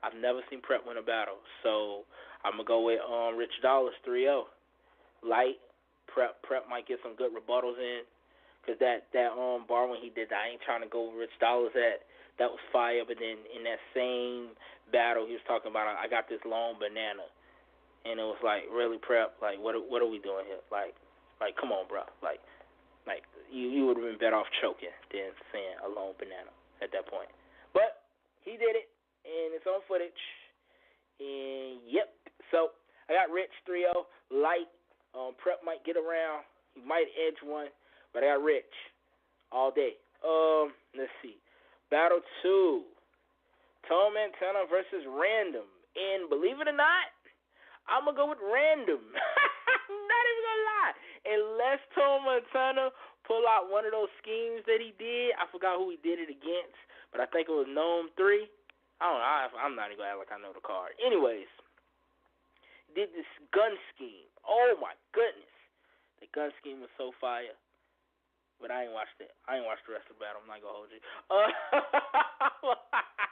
I've never seen Prep win a battle. So I'm going to go with Rich Dollars 3-0. Light. Prep might get some good rebuttals in. Because that bar when he did that, I ain't trying to go with Rich Dollars at. That was fire. But then in that same battle, he was talking about, I got this long banana. And it was like, really, Prep? Like, what are we doing here? Like, come on, bro. Like you would have been better off choking than saying a long banana at that point. But he did it. And it's on footage. And, yep. So, I got Rich 3-0. Light. Prep might get around. He might edge one. But I got Rich all day. Let's see. Battle 2. Tone Montana versus Random. And believe it or not, I'm going to go with Random. I'm not even going to lie. Unless Tone Montana pull out one of those schemes that he did. I forgot who he did it against. But I think it was Gnome 3. I don't know. I'm not even going to act like I know the card. Anyways, did this gun scheme. Oh, my goodness. The gun scheme was so fire. But I ain't watched it. I ain't watched the rest of the battle. I'm not going to hold you.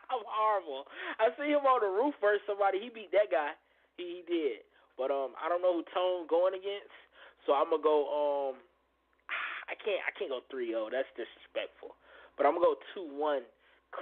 I'm horrible. I see him on the roof versus somebody. He beat that guy. He did. But I don't know who Tone going against. So I'm going to go, I can't go 3-0. That's disrespectful. But I'm going to go 2-1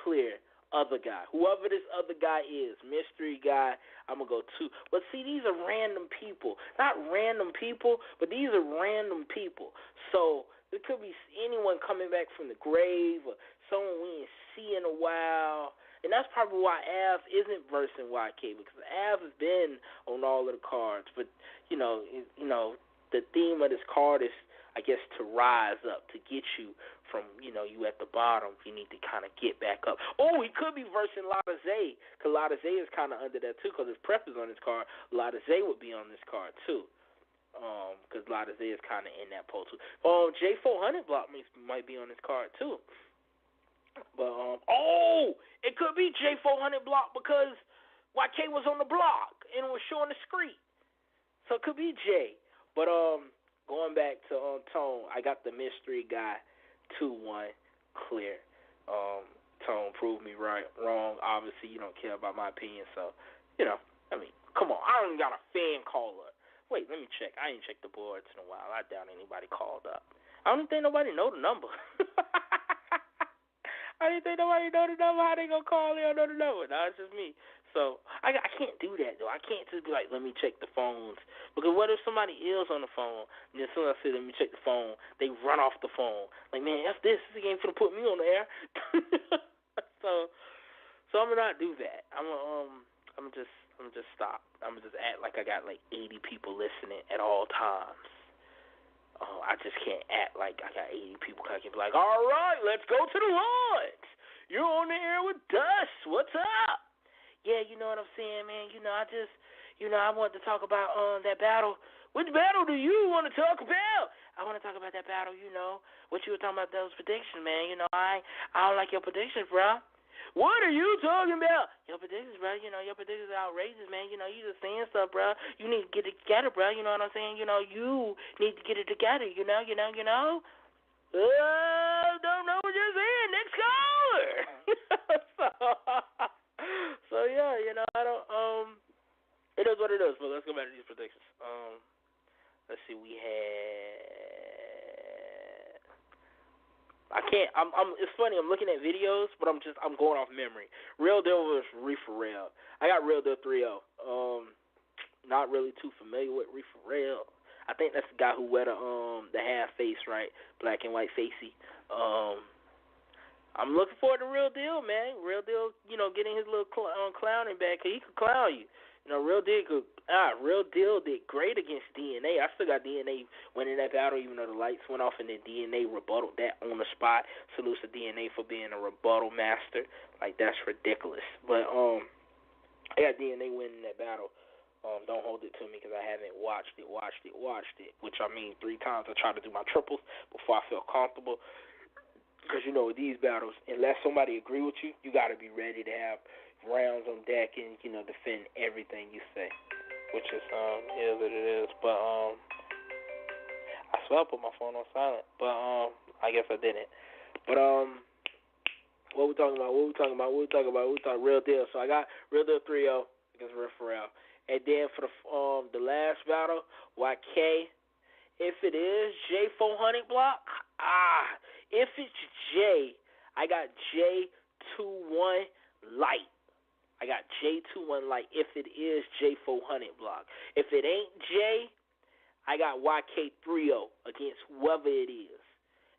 clear. Other guy. Whoever this other guy is, mystery guy, I'm going to go 2. But see, these are random people. Not random people, but these are random people. So it could be anyone coming back from the grave or someone we ain't see in a while. And that's probably why Av isn't versing YK, because Av has been on all of the cards. But, you know, the theme of this card is, I guess, to rise up, to get you from, you at the bottom. You need to kind of get back up. Oh, he could be versing Lotta Zay, because Lotta Zay is kind of under that, too, because if Prep is on this card, Lotta Zay would be on this card, too, because Lotta Zay is kind of in that pole, too. J400 Block might be on this card, too. But, it could be J400 Block because YK was on the block and was showing the screen. So it could be J. But, going back to Tone, I got the mystery guy 2-1 clear. Tone proved me wrong. Obviously, you don't care about my opinion, so come on. I don't got a fan caller. Wait, let me check. I ain't checked the boards in a while. I doubt anybody called up. I don't think nobody know the number. I didn't think nobody know the number. How they gonna call in or know the number? No, it's just me. So I can't do that though. I can't just be like, let me check the phones, because what if somebody is on the phone and as soon as I say let me check the phone, they run off the phone. Like, man, F this ain't finna put me on the air. So I'm gonna not do that. I'm gonna just stop. I'm gonna just act like I got like 80 people listening at all times. I just can't act like I got 80 people. I can be like, all right, let's go to the Lords. You're on the air with Dust. What's up? Yeah, you know what I'm saying, man. I want to talk about that battle. Which battle do you want to talk about? I want to talk about that battle, what you were talking about, those predictions, man. I don't like your predictions, bro. What are you talking about? Your predictions, bro. Your predictions are outrageous, man. You just saying stuff, bro. You need to get it together, bro. You know what I'm saying? You need to get it together, Don't know what you're saying. Next caller. so yeah, I don't, it is what it is, but let's go back to these predictions. Let's see, we had, it's funny, I'm looking at videos, but I'm going off memory. Real Deal versus Reefer Rail. I got Real Deal 3-0. Not really too familiar with Reefer Rail. I think that's the guy who wear the half face, right? Black and white facey. I'm looking forward to Real Deal, man. Real Deal, getting his little clowning back, 'cause he could clown you. Real Deal did great against DNA. I still got DNA winning that battle, even though the lights went off, and then DNA rebutted that on the spot. Salute to DNA for being a rebuttal master. Like, that's ridiculous. But I got DNA winning that battle. Don't hold it to me because I haven't watched it. Which, 3 times I tried to do my triples before I felt comfortable. Because, these battles, unless somebody agree with you, you got to be ready to have rounds on deck and, defend everything you say. Which is what it is. But, I swear I put my phone on silent. But, I guess I didn't. But, what we talking about? We talking Real Deal. So I got Real Deal 3-0 against Raphael. And then for the last battle, YK, if it is J400 block, if it's J, I got J21 light. I got J21 light if it is J400 block. If it ain't J, I got YK30 against whoever it is.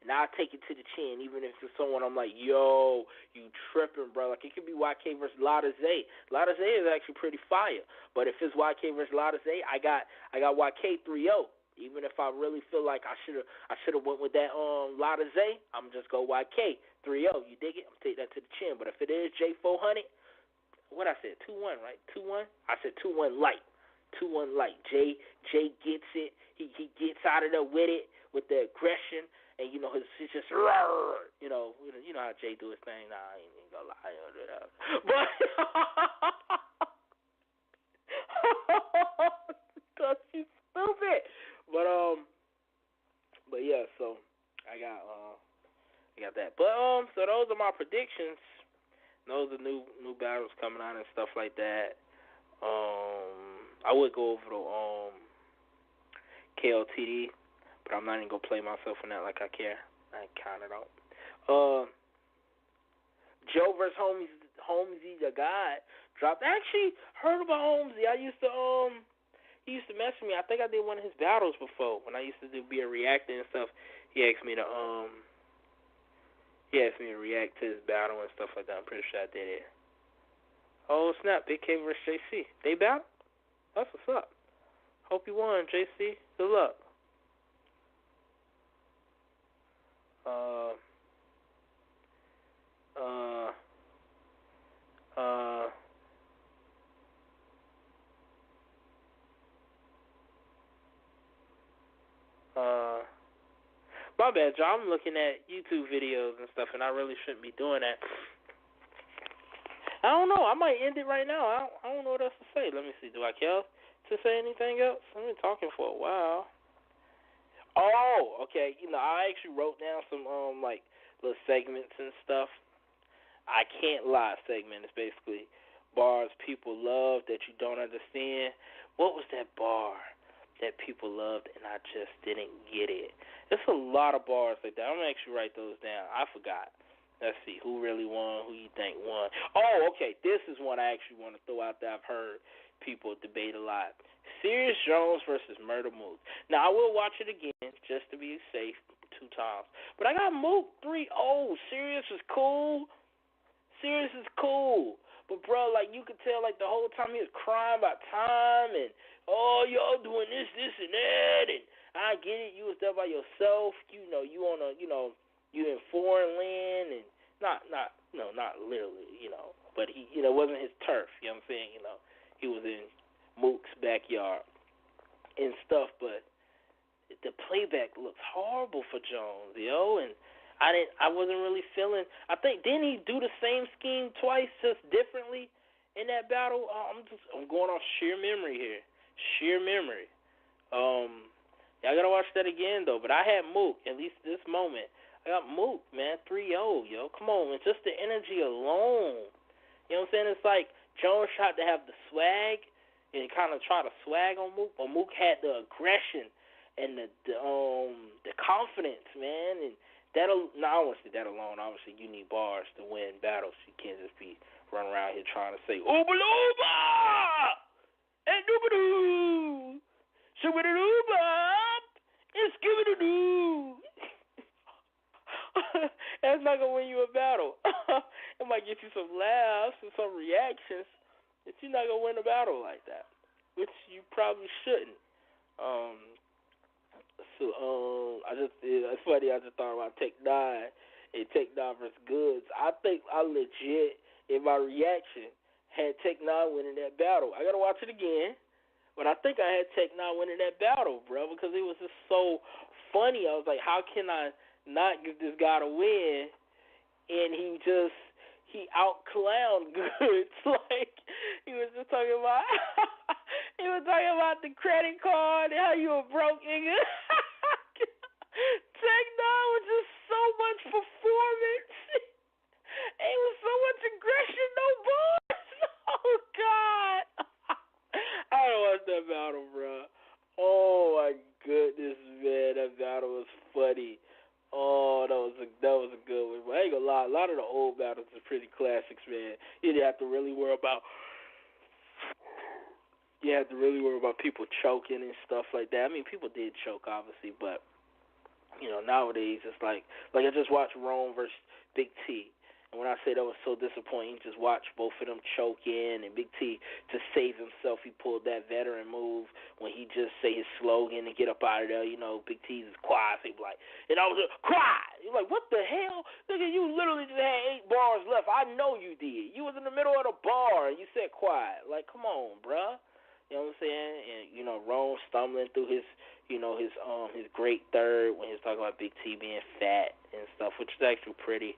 And I'll take it to the chin, even if it's someone I'm like, yo, you tripping, bro. Like, it could be YK versus Lotta Zay. Lotta Zay is actually pretty fire. But if it's YK versus Lotta Zay, I got YK30. Even if I really feel like I should have went with that Lotta Zay, I'm just go YK30. You dig it? I'm take that to the chin. But if it is J400, what I said, 2-1, right? 2-1? I said 2-1 light. 2-1 light. Jay gets it. He gets out of there with it, with the aggression. And, it's just, how Jay do his thing. Nah, I ain't gonna lie. But, because she's stupid. But yeah, so I got that. But, so those are my predictions. Those are new battles coming out and stuff like that. I would go over to KLTD. But I'm not even going to play myself in that like I care. I kind of don't. Joe versus Holmesy, the God, dropped. I actually heard about Holmesy. He used to mess with me. I think I did one of his battles before. When I used to be a reactor and stuff, he asked me to react to his battle and stuff like that. I'm pretty sure I did it. Oh, snap. Big K versus JC. They battle? That's what's up. Hope you won, JC. Good luck. My bad, y'all. I'm looking at YouTube videos and stuff, and I really shouldn't be doing that. I don't know. I might end it right now. I don't know what else to say. Let me see. Do I care to say anything else? I've been talking for a while. Oh, okay. I actually wrote down some little segments and stuff. I can't lie. Segment is basically bars people love that you don't understand. What was that bar that people loved and I just didn't get it? There's a lot of bars like that. I'm gonna actually write those down. I forgot. Let's see. Who really won? Who you think won? Oh, okay. This is one I actually want to throw out there. I've heard people debate a lot. Serius Jones versus Murder Mook. Now, I will watch it again just to be safe 2 times. But I got Mook 3-0. Serius is cool. But, bro, you could tell, the whole time he was crying about time and, oh, y'all doing this, and that. And I get it. You was there by yourself. You know, you on a, you know, you in foreign land, and not literally, you know, but he, you know, it wasn't his turf. You know what I'm saying? You know, he was in Mook's backyard and stuff, but the playback looks horrible for Jones, yo, and I wasn't really feeling. I think didn't he do the same scheme twice, just differently in that battle? I'm going off sheer memory here, sheer memory. Y'all gotta watch that again though. But I had Mook at least this moment. I got Mook, man, 3-0, yo. Come on, man, just the energy alone. You know what I'm saying? It's like Jones tried to have the swag and kind of try to swag on Mook, but Mook had the aggression and the confidence, man, and I don't want to say that alone. Obviously, you need bars to win battles. You can't just be running around here trying to say "Ooba-looba" and "Dooba-doo," "Shooba-doo-ba," and "Skibba-doo-doo." That's not gonna win you a battle. It might get you some laughs and some reactions, but you're not gonna win a battle like that, which you probably shouldn't. It's funny. I just thought about Tech 9 and Tech 9 versus Goods. I think I legit, in my reaction, had Tech 9 winning that battle. I gotta watch it again, but I think I had Tech 9 winning that battle, bro, because it was just so funny. I was like, how can I not give this guy a win? And he out-clowned Goods. Like, he was just talking about the credit card and how you were broke, nigga. Tech 9 was just so much performance. It was so much aggression, no bars. Oh, God. I don't watch that battle, bro. Oh, my goodness, man. That battle was funny. Oh, that was a good one. But I ain't gonna lie, a lot of the old battles are pretty classics, man. You didn't have to really worry about people choking and stuff like that. I mean, people did choke, obviously, but you know, nowadays it's like I just watched Rome versus Big T. And when I say that was so disappointing, just watch both of them choke in, and Big T, to save himself, he pulled that veteran move when he just say his slogan and get up out of there. You know, Big T's is quiet. So he be like, and I was like, quiet. You're like, what the hell? Nigga, you literally just had 8 bars left. I know you did. You was in the middle of the bar, and you said quiet. Like, come on, bruh. You know what I'm saying? And, you know, Rome stumbling through his great third when he was talking about Big T being fat and stuff, which is actually pretty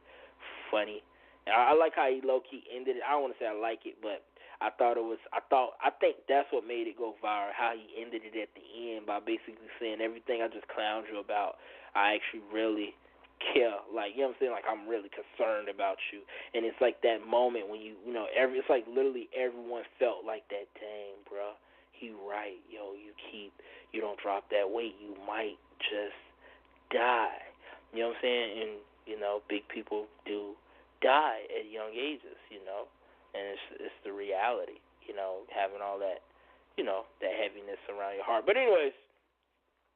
funny. And I like how he low-key ended it. I don't want to say I like it, but I think that's what made it go viral, how he ended it at the end by basically saying everything I just clowned you about, I actually really care. Like, you know what I'm saying? Like, I'm really concerned about you. And it's like that moment when it's like literally everyone felt like that, dang, bro, he right. Yo, you don't drop that weight, you might just die. You know what I'm saying? And, you know, big people do die at young ages, you know. And it's the reality, you know, having all that, you know, that heaviness around your heart. But anyways,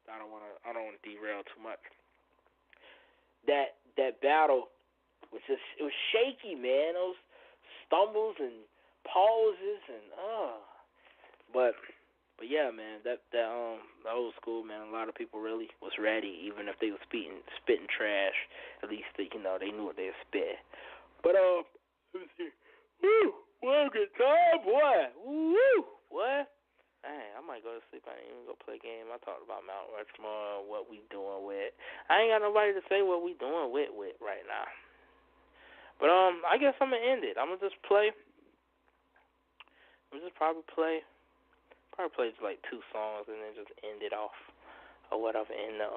I don't want to derail too much. That battle was it was shaky, man. Those stumbles and pauses and but yeah, man, that old school, man, a lot of people really was ready, even if they was spitting trash. At least they knew what they were spitting. But let me see. Woo! What a good time, boy! Woo! What? Dang, I might go to sleep. I ain't even gonna play a game. I talked about Mount Rushmore, what we doing with. I ain't got nobody to say what we doing with right now. But I guess I'm gonna end it. I'm gonna just play. Probably play just like 2 songs and then just end it off or whatever. In the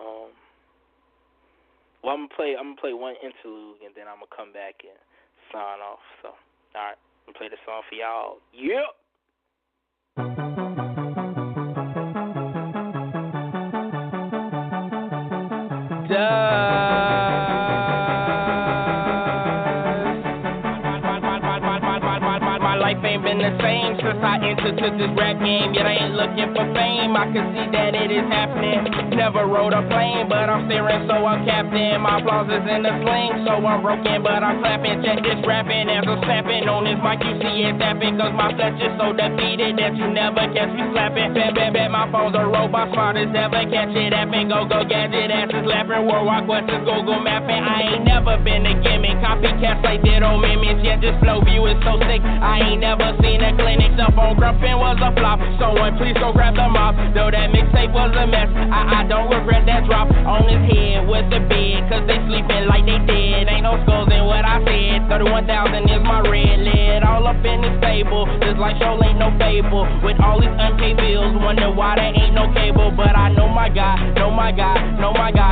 well, I'm gonna play one interlude and then I'm gonna come back and sign off. So, all right, I'm gonna play the song for y'all. Yep. My life ain't been the same since I entered this rap game. Yet I ain't looking for fame. I can see that it is happening. Never rode a plane, but I'm steering, so I'm captain. My applause is in the sling, so I'm broken, but I'm clapping. Check this rapping as I'm snapping on this just like you see it tapping. Cause my flesh is so defeated that you never catch me slapping. Bet, my phone's a robot, smartest ever catch it apping. Go, gadget, asses laughing, worldwide questions, Google mapping. I ain't never been a gimmick, copycats like ditto mimics. Yeah, this flow view is so sick, I ain't never seen a clinic. Cell phone grumping was a flop, someone please go grab the mop. Though that mixtape was a mess, I don't regret that drop. On his head with the bed, cause they sleeping like they dead. Ain't no skulls in what I said, 31,000 is my red lid. All up in this stable, this life show ain't no fable. With all these unpaid bills, wonder why there ain't no cable. But I know my God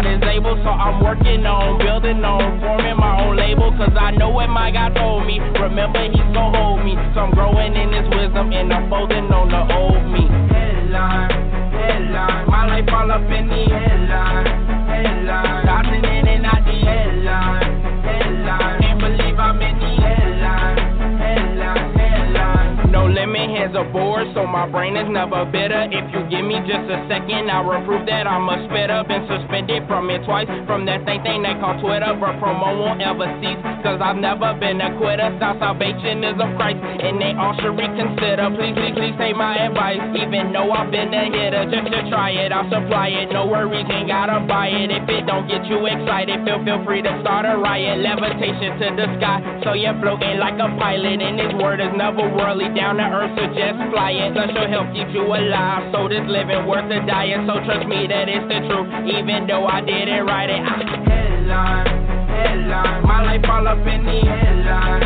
is able. So I'm working on, building on, forming my own label. Cause I know what my God told me, remember he's gon' hold me. So I'm growing in this wisdom and I'm folding on the old me. Headline, my life all up in the headline. Dodging in and out the headline. Can't believe I'm in the headline. No limit, hands are bored, so my brain is never bitter. If you give me just a second, I'll prove that I'm a spitter. Been suspended from it twice, from that thing they call Twitter. But promo won't ever cease, cause I've never been a quitter. Salvation is of Christ, and they all should reconsider. Please take my advice, even though I've been a hitter. Just to try it, I'll supply it. No worries, ain't gotta buy it. If it don't get you excited, feel free to start a riot. Levitation to the sky, so you're floating like a pilot. And his word is never worldly, down to earth, so just fly it. Such will help keep you alive, so this living worth the dying. So trust me that it's the truth, even though I didn't write it. Headline, my life all up in the headline.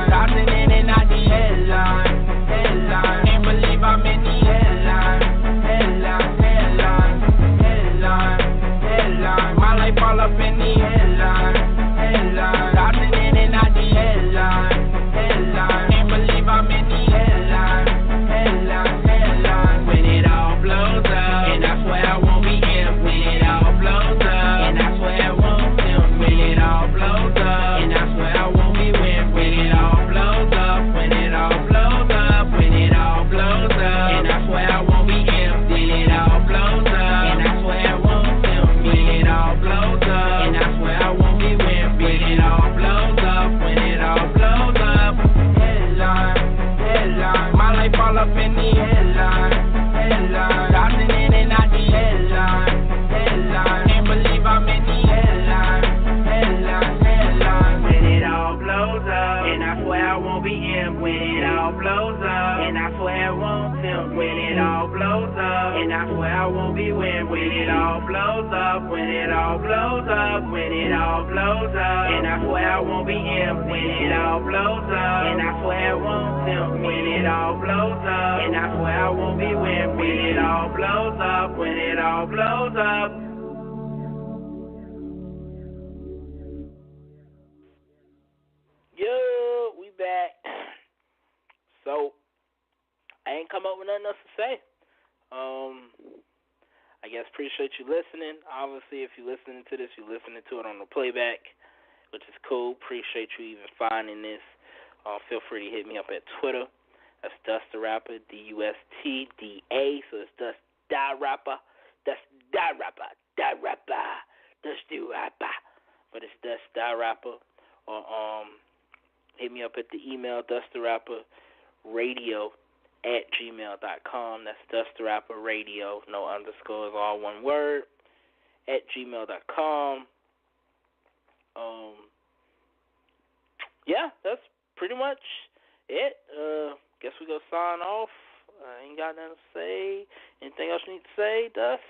Dodging in and out the headline. Can't believe I'm in the headline. My life all up in the headline. Dodging in and out the headline. Can't believe I'm in the headline. When it all blows up, and I swear I won't be here. When it all blows up, and I swear I won't feel. When it all blows up, and I swear I won't be with. When it all blows up, when it all blows up, when it all blows up, and I swear I won't be here. When it all blows up, and I swear I won't feel. When it all blows up, and I swear I won't be with. When it all blows up, when it all blows up. Headline, my life all up in the headline. Dodging in and out the headline. Can't believe I'm in the headline. When it all blows up, and I swear I won't be in. When it all blows up, and I swear I won't film. When it all blows up, and I swear I won't be when. When it all blows up, when it all blows up, when it all blows up, and I swear I won't be in. When it all blows up, and I swear I won't film. When it all blows up, and I swear I won't be when. When it all blows up, when it all blows up. Yo, we back. So, I ain't come up with nothing else to say. I guess appreciate you listening. Obviously, if you're listening to this, you're listening to it on the playback, which is cool. Appreciate you even finding this. Feel free to hit me up at Twitter. That's DustDaRapper, DustDa. So it's DustDaRapper. DustDaRapper. DustDaRapper. But it's DustDaRapper. Or hit me up at the email DustDaRapperRadio@gmail.com. That's DustDaRapperRadio, no underscores, all one word, @gmail.com. Yeah, that's pretty much it. Guess we go sign off. I ain't got nothing to say. Anything else you need to say, Dust?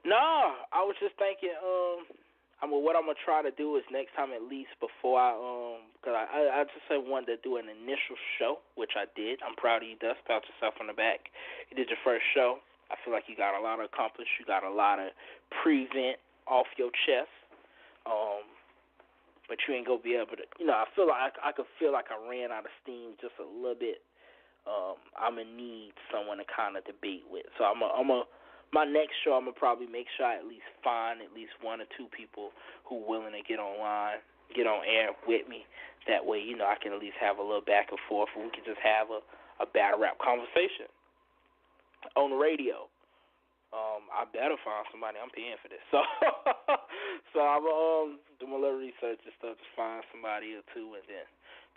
No, I was just thinking, what I'm going to try to do is next time at least before because I just wanted to do an initial show, which I did. I'm proud of you, Dust. Pat yourself on the back. You did your first show. I feel like you got a lot accomplished. You got a lot of prevent off your chest. But you ain't going to be able to, I feel like I could feel like I ran out of steam just a little bit. I'm going to need someone to kind of debate with. So my next show, I'm going to probably make sure I at least find at least one or two people who are willing to get online, get on air with me. That way, I can at least have a little back and forth, and we can just have a battle rap conversation on the radio. I better find somebody. I'm paying for this. So I'm do my little research and stuff to find somebody or two, and then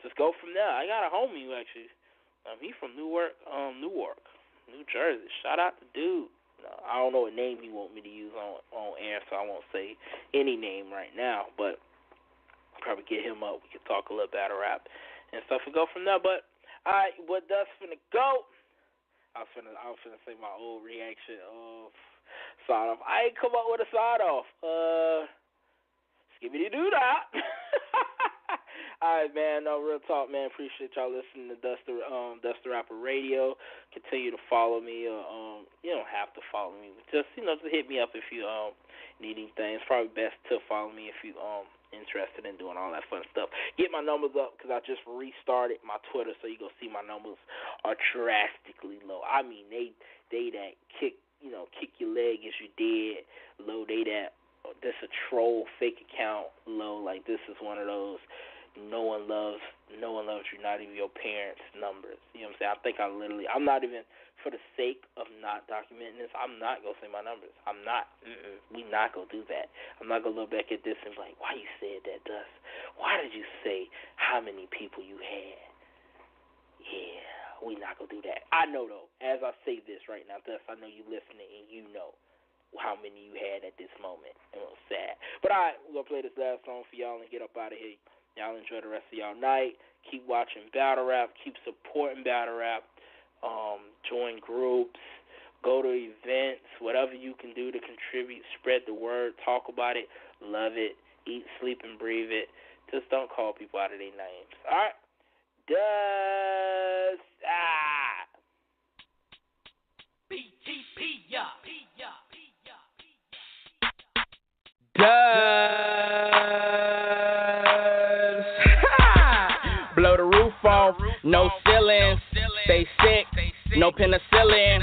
just go from there. I got a homie who actually, he from Newark, New Jersey. Shout out to dude. I don't know what name he want me to use on air, so I won't say any name right now, but I'll probably get him up. We can talk a little battle rap and stuff and go from there. But all right, what Dust finna go? I was finna say my old reaction of side off. I ain't come up with a side off. Skibbity doo dah. All right, man. No, real talk, man. Appreciate y'all listening to DustDaRapper Radio. Continue to follow me. You don't have to follow me, but just just hit me up if you need anything. It's probably best to follow me if you interested in doing all that fun stuff. Get my numbers up because I just restarted my Twitter, so you gonna see my numbers are drastically low. I mean, they that kick your leg as you did low. They that this a troll fake account low. Like this is one of those. No one loves you, not even your parents' numbers. You know what I'm saying? I'm not even, for the sake of not documenting this, I'm not going to say my numbers. I'm not. We not going to do that. I'm not going to look back at this and be like, why you said that, Dust? Why did you say how many people you had? Yeah, we not going to do that. I know, though, as I say this right now, Dust, I know you listening and you know how many you had at this moment. And it was sad. But all right, we're going to play this last song for y'all and get up out of here. Y'all enjoy the rest of y'all night. Keep watching battle rap. Keep supporting battle rap. Join groups. Go to events. Whatever you can do to contribute. Spread the word. Talk about it. Love it. Eat, sleep, and breathe it. Just don't call people out of their names. All right? Dust. BTP, yeah. Blow the roof off, no ceilings, stay sick, no penicillin,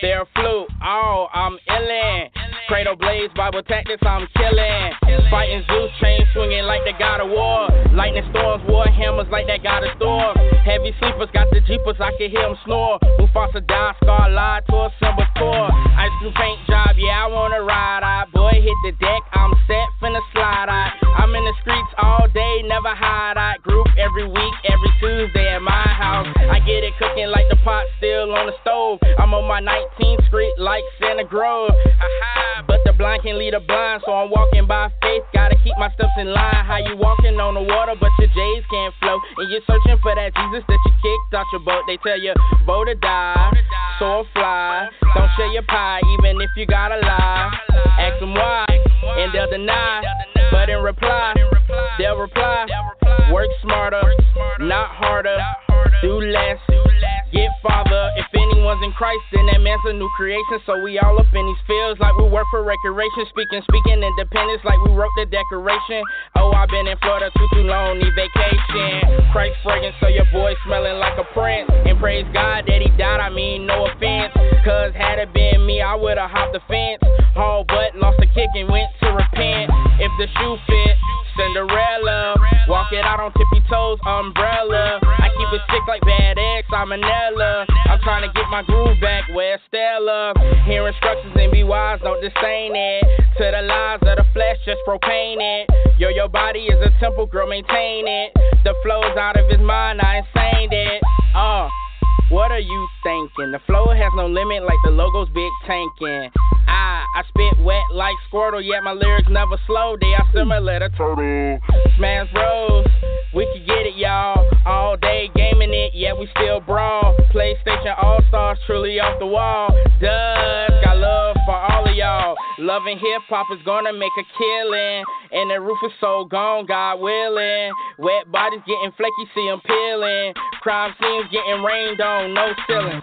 Theraflu, I'm illin', Cradle Blaze, Bible Tactics, I'm killin', fighting Zeus, chain swinging like the God of War, lightning storms, war hammers like that God of Thor, heavy sleepers, got the jeepers, I can hear them snore, Mufasa die, Scar lied to a symbol core, ice cream paint job, yeah, I wanna ride, boy hit the deck, I'm set, finna slide, I'm in the streets all day, never hide, group every week, every Tuesday at my house, I get it cooking like the pot still on the stove, I'm on my 19th street like Santa Grove, but the blind can't lead the blind, so I'm walking by faith, gotta keep my steps in line, how you walking on the water, but your J's can't flow, and you're searching for that Jesus that you kicked out your boat, they tell you, vote or die, so fly, don't share your pie, even if you gotta lie, ask them why, and they'll deny, but in reply, they'll reply, work smarter, not harder, do less, get farther, if anyone's in Christ, then that man's a new creation, so we all up in these fields like we work for recreation, speaking independence like we wrote the Declaration, I've been in Florida too long, need vacation, Christ fragrance, so your boy smelling like a prince, and praise God that he died, I mean no offense, cause had it been me, I would've hopped the fence, hauled butt, lost a kick and went to repent, if the shoe fit, Cinderella, walk it out on tippy toes, umbrella, I keep it sick like bad eggs, salmonella, I'm trying to get my groove back, where's Stella, hear instructions and be wise, don't disdain it, to the lies of the flesh, just propane it, your body is a temple, girl, maintain it, the flow's out of his mind, I insane it, what are you thinking? The flow has no limit like the logo's big tankin'. I spit wet like Squirtle, yet my lyrics never slow. They are similar to Turtle. Smash Bros, we can get it, y'all. All day gaming it, yet we still brawl. PlayStation All-Stars truly off the wall. Dust, got love for all of y'all. Loving hip-hop is gonna make a killing. And the roof is so gone, God willing. Wet bodies getting flaky, see them peeling. Crime scenes getting rained on, no ceiling.